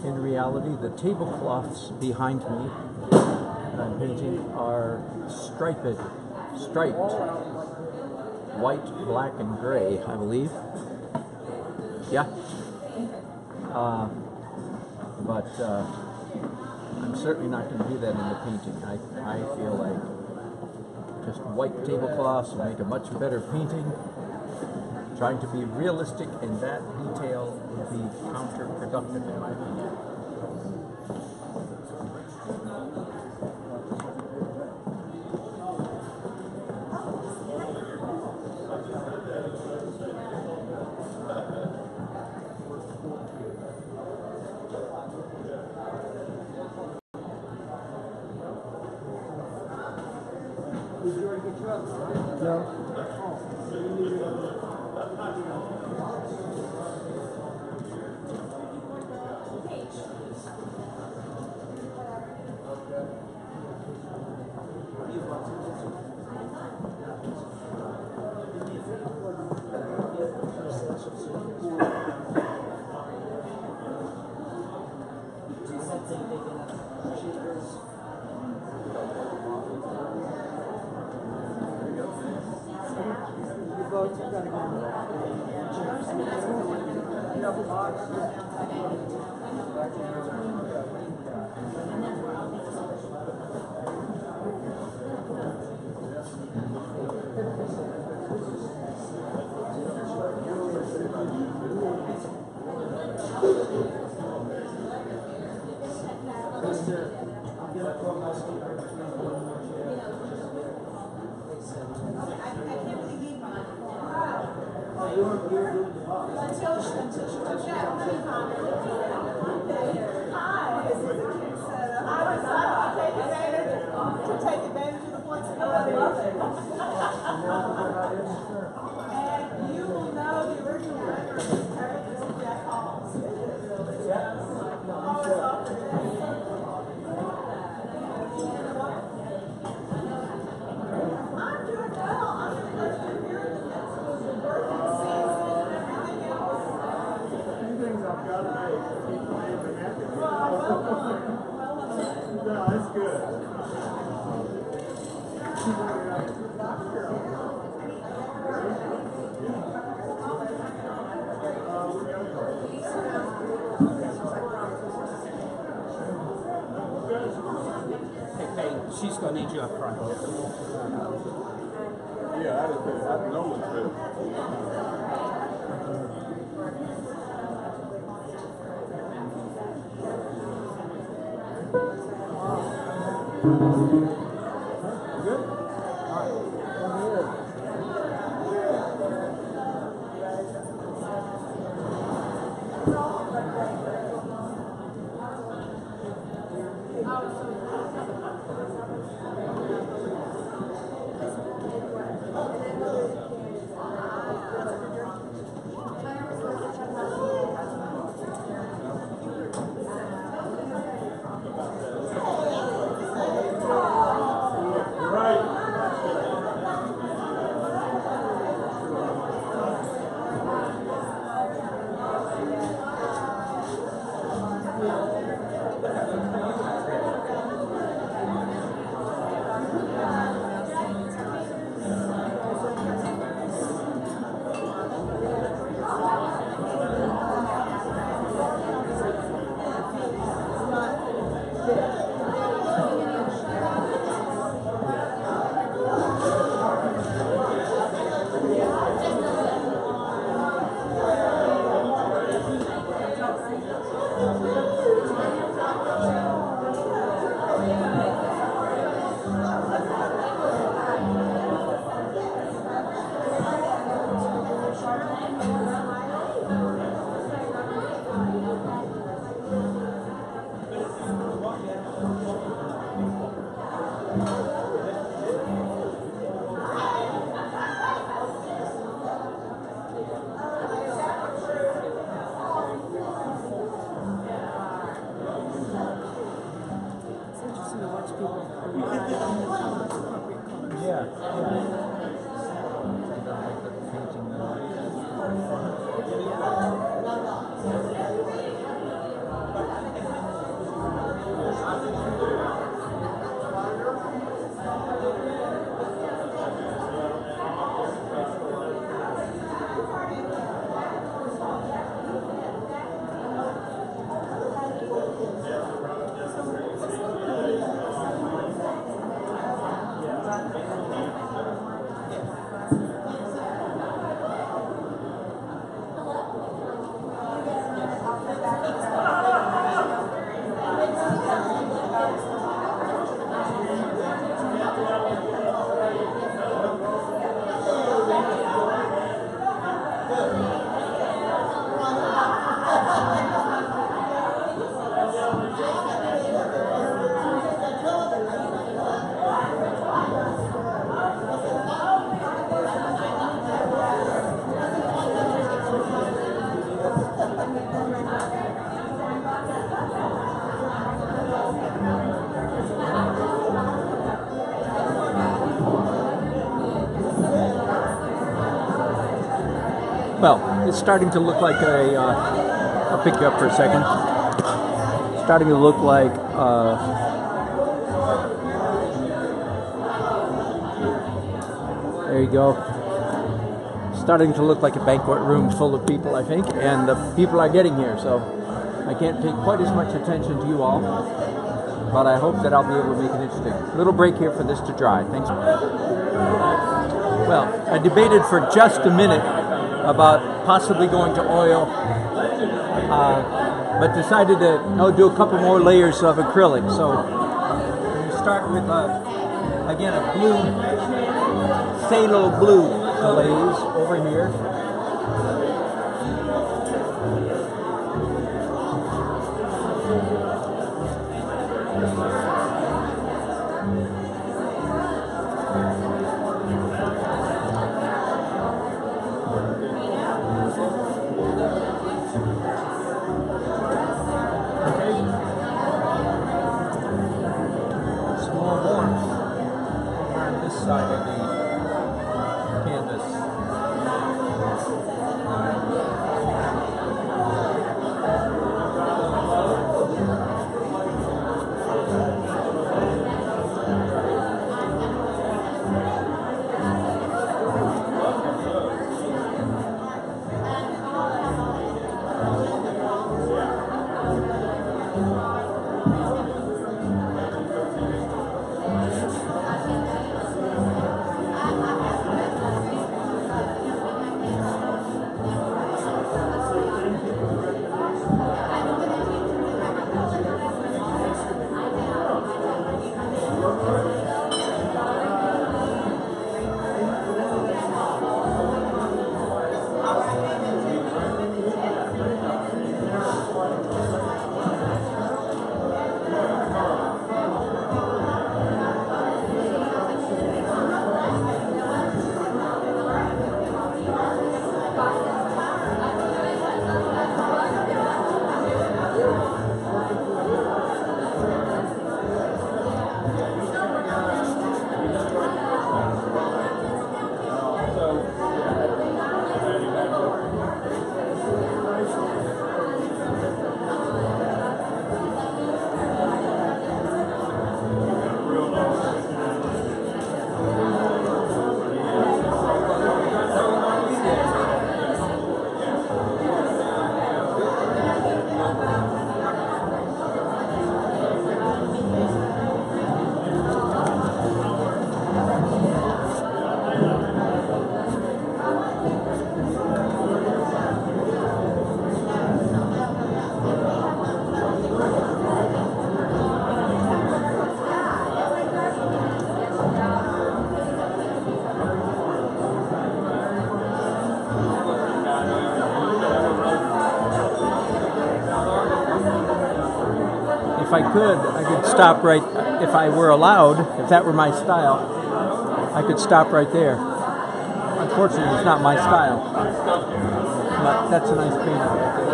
In reality, the tablecloths behind me I'm painting are striped, white, black, and gray, I believe. Yeah. But I'm certainly not going to do that in the painting. I feel like just white tablecloths will make a much better painting. Trying to be realistic in that detail would be counterproductive in my opinion. Did you already get your other one? No. You both are gonna She's gonna need you up front. Yeah, I know it's good. Well, it's starting to look like I'll pick you up for a second. starting to look like there you go. Starting to look like a banquet room full of people, I think, and the people are getting here, so I can't pay quite as much attention to you all, but I hope that I'll be able to make it interesting. Little break here for this to dry. Thanks. Well, I debated for just a minute about possibly going to oil, but decided to do a couple more layers of acrylic. So we start with, again, a blue, phthalo blue glaze over here. Side of the canvas. I could stop right, if I were allowed, if that were my style, I could stop right there. Unfortunately, it's not my style, but that's a nice painting right there.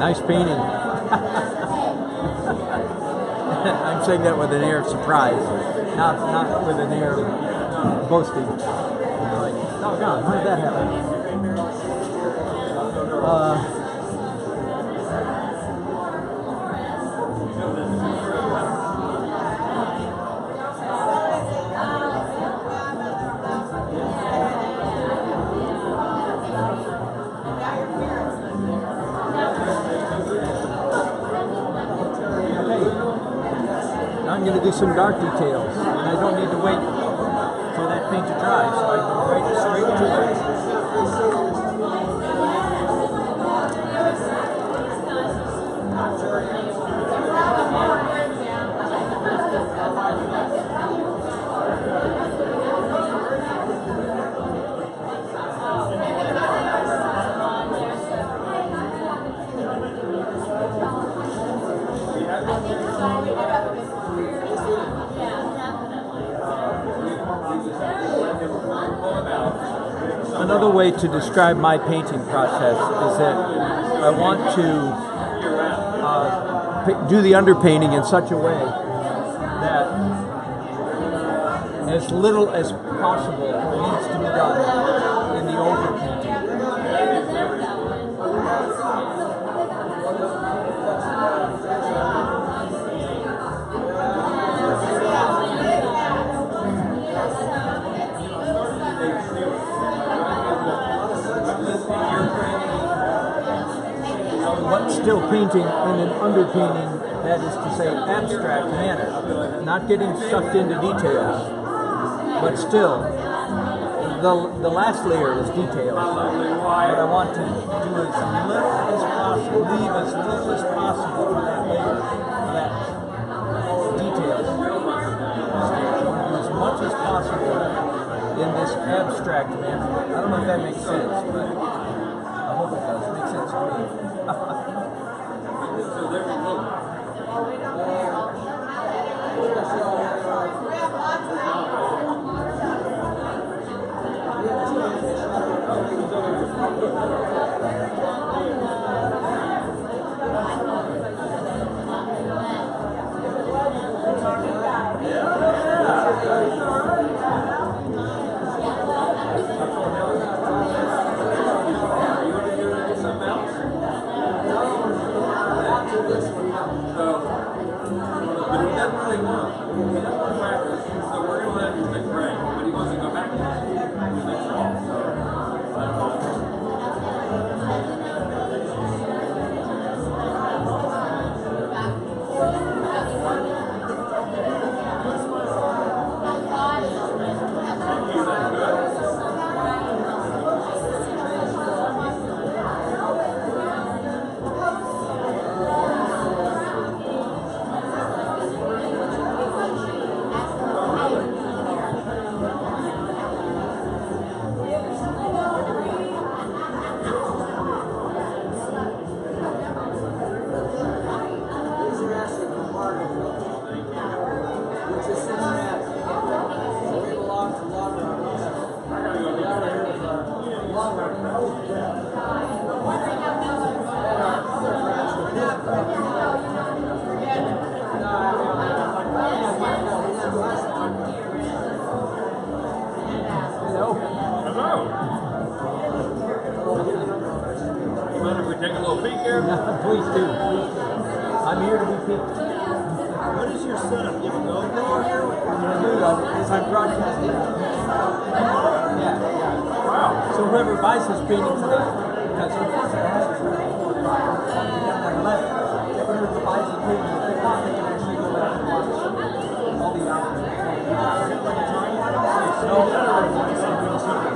Nice painting. I'm saying that with an air of surprise, not with an air of boasting. Like, oh God, how did that happen? I'm going to do some dark details, and I don't need to wait for that paint to dry, so I can go right straight to it. way to describe my painting process is that I want to do the underpainting in such a way that as little as possible needs to be done in the overpainting. But still painting in an underpainting, that is to say, abstract manner, not getting sucked into details, but still, the last layer is details. What I want to do as little as possible, leave as little as possible for that layer, for that details stage. I want to do as much as possible in this abstract manner. I don't know if that makes sense, but I hope it does. It makes sense to me. So there we go. Take a little peek here. Please do. I'm here to be picked. What is your setup? You have a GoPro? I'm broadcasting. Yeah. Wow. So whoever buys this painting tonight, because unfortunately I have to go at 4 o'clock, I'll be done at 11. Whoever buys the painting, if they want, they can actually go back and watch all the hours. No, I take a ride, so yeah, that's right.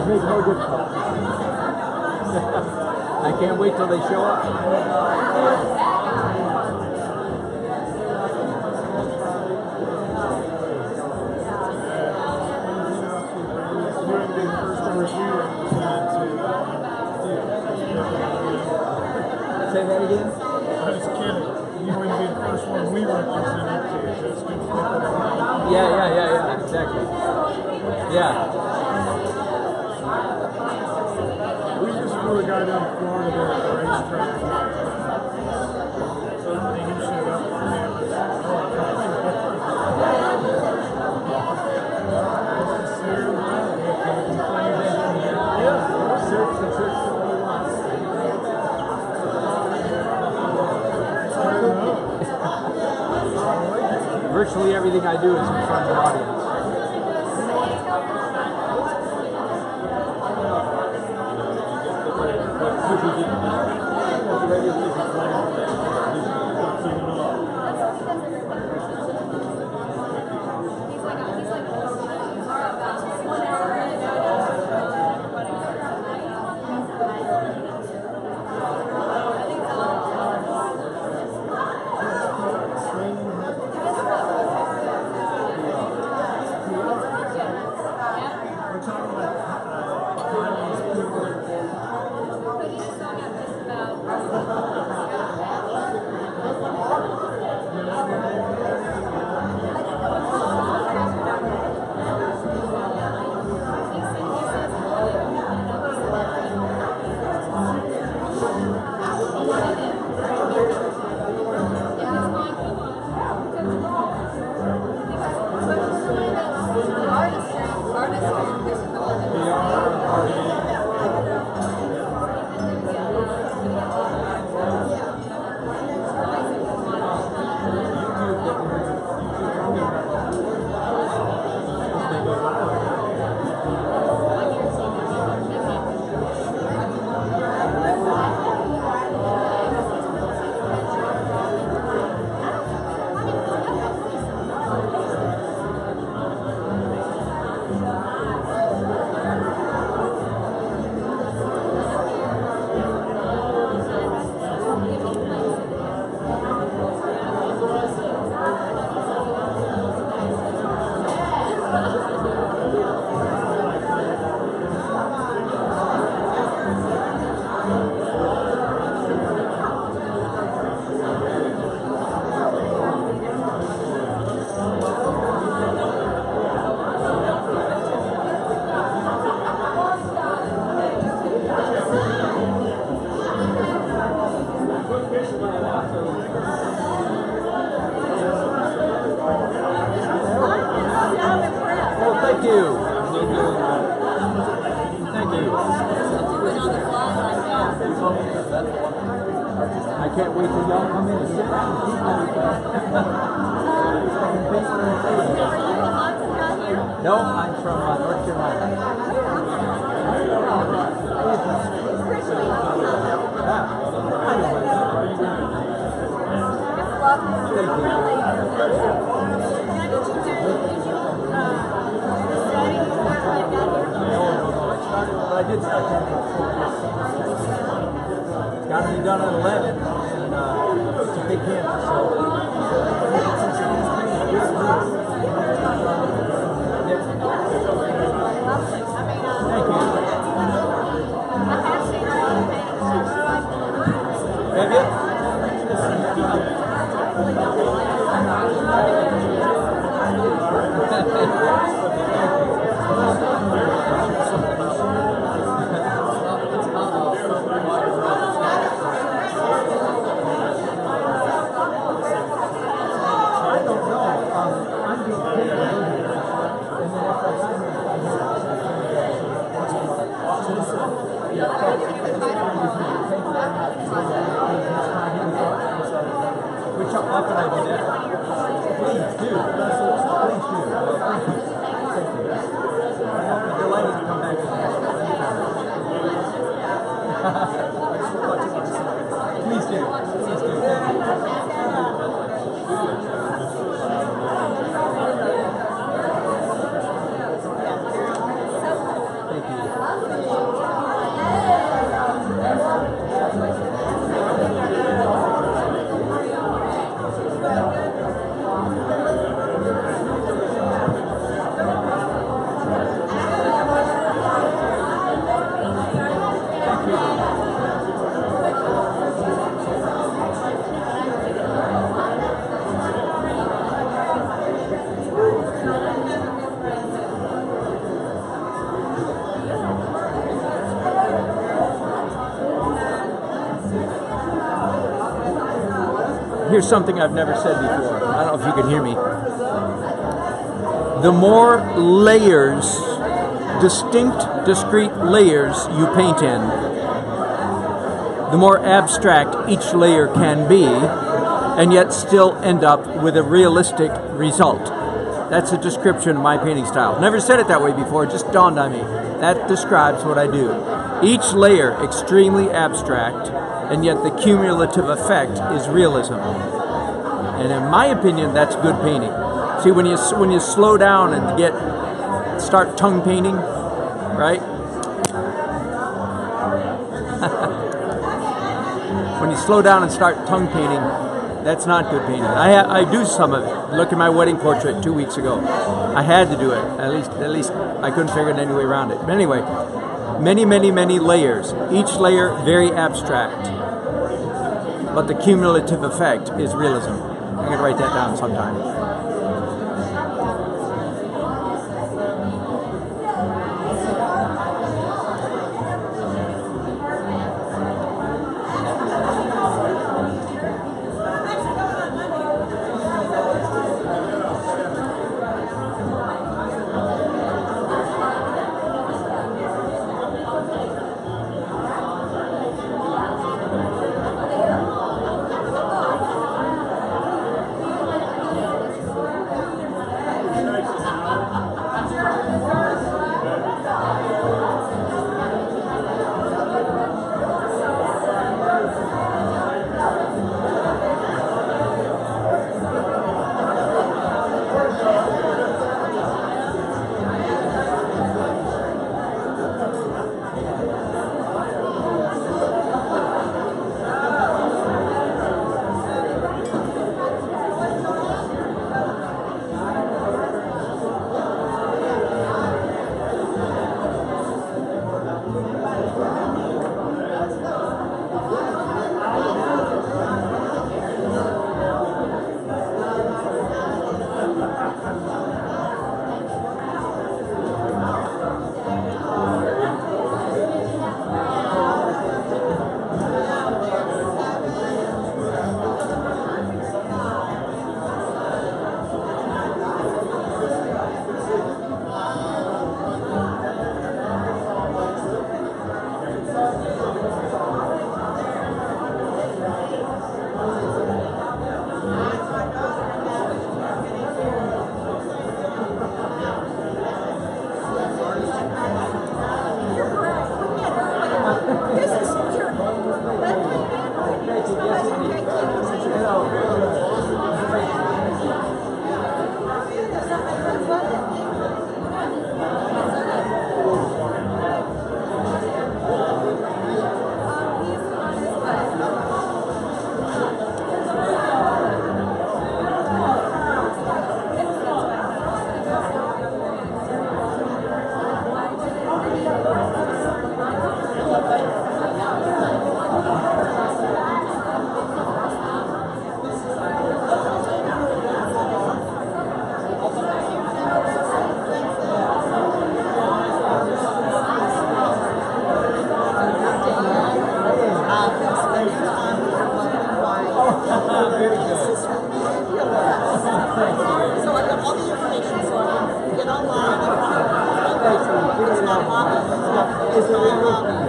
make no difference. I can't wait till they show up. Say that again? I was kidding. You wouldn't be the first one we represented to. That's good. Yeah, exactly. Yeah. We just flew a guy down to Florida there at the racetrack. And he showed up for me. Virtually everything I do is in front of an audience. I can't wait till y'all come in and sit down and keep No, I'm from North Carolina. I did start doing it's got to be done at 11, and it's a big campus, so. Thank you. Have you? Which often I do that. Please do. Please do. Thank you. I'm delighted to come back again. Please do. Please do. Thank you. here's something I've never said before. I don't know if you can hear me. The more layers, distinct, discrete layers you paint in, the more abstract each layer can be, and yet still end up with a realistic result. That's a description of my painting style. Never said it that way before, it just dawned on me. That describes what I do. Each layer extremely abstract, and yet the cumulative effect is realism. And in my opinion, that's good painting. See, when you slow down and start tongue painting, right? When you slow down and start tongue painting, that's not good painting. I do some of it. Look at my wedding portrait 2 weeks ago. I had to do it. At least I couldn't figure any way around it. But anyway, many, many, many layers. Each layer very abstract, but the cumulative effect is realism. I'm gonna write that down sometime.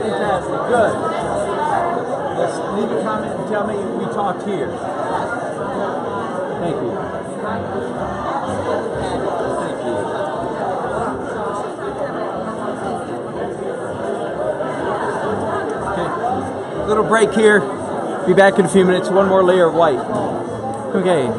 Fantastic. Good. Let's leave a comment and tell me we talked here. Thank you. Thank you. Okay. Little break here. Be back in a few minutes. One more layer of white. Okay.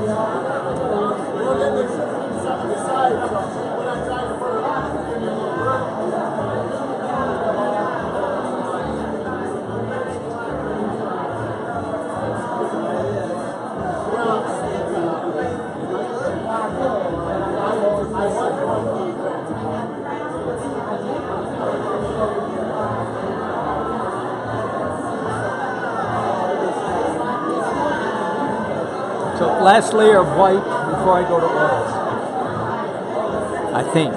So last layer of white before I go to oils, I think.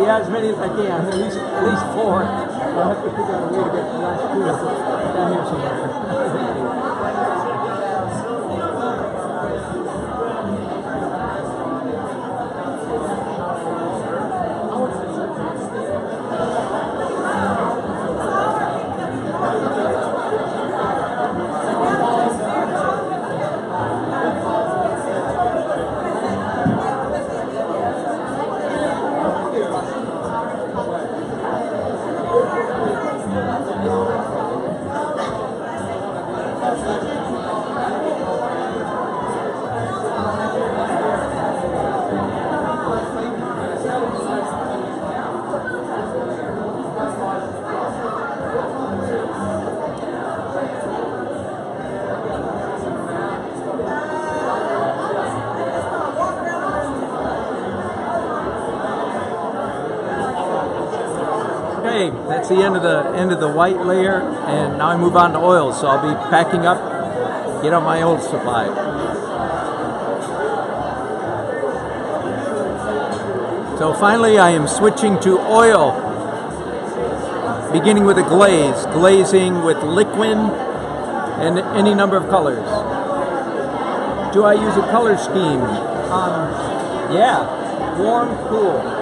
As many as I can, at least 4. I'll have to figure out a way to get the last 2 down here somewhere. Okay, that's the end of the white layer, and now I move on to oil. So I'll be packing up, get on my oil supply. So finally, I am switching to oil, beginning with a glaze, glazing with liquid and any number of colors. Do I use a color scheme? Yeah, warm, cool.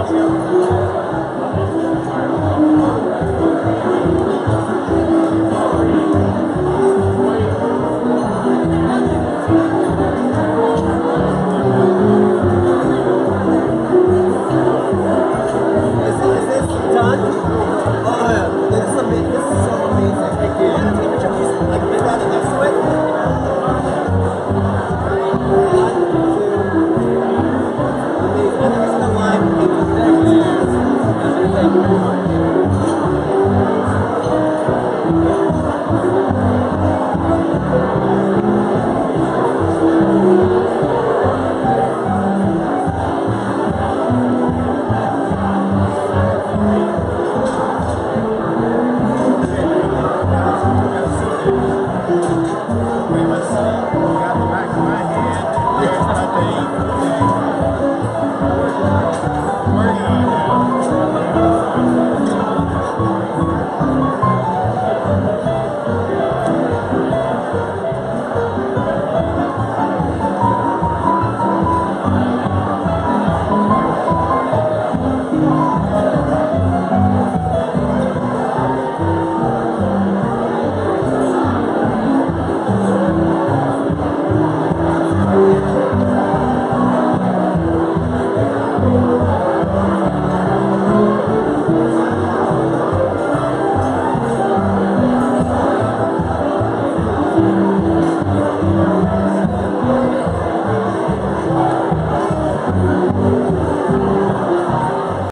I'll see you.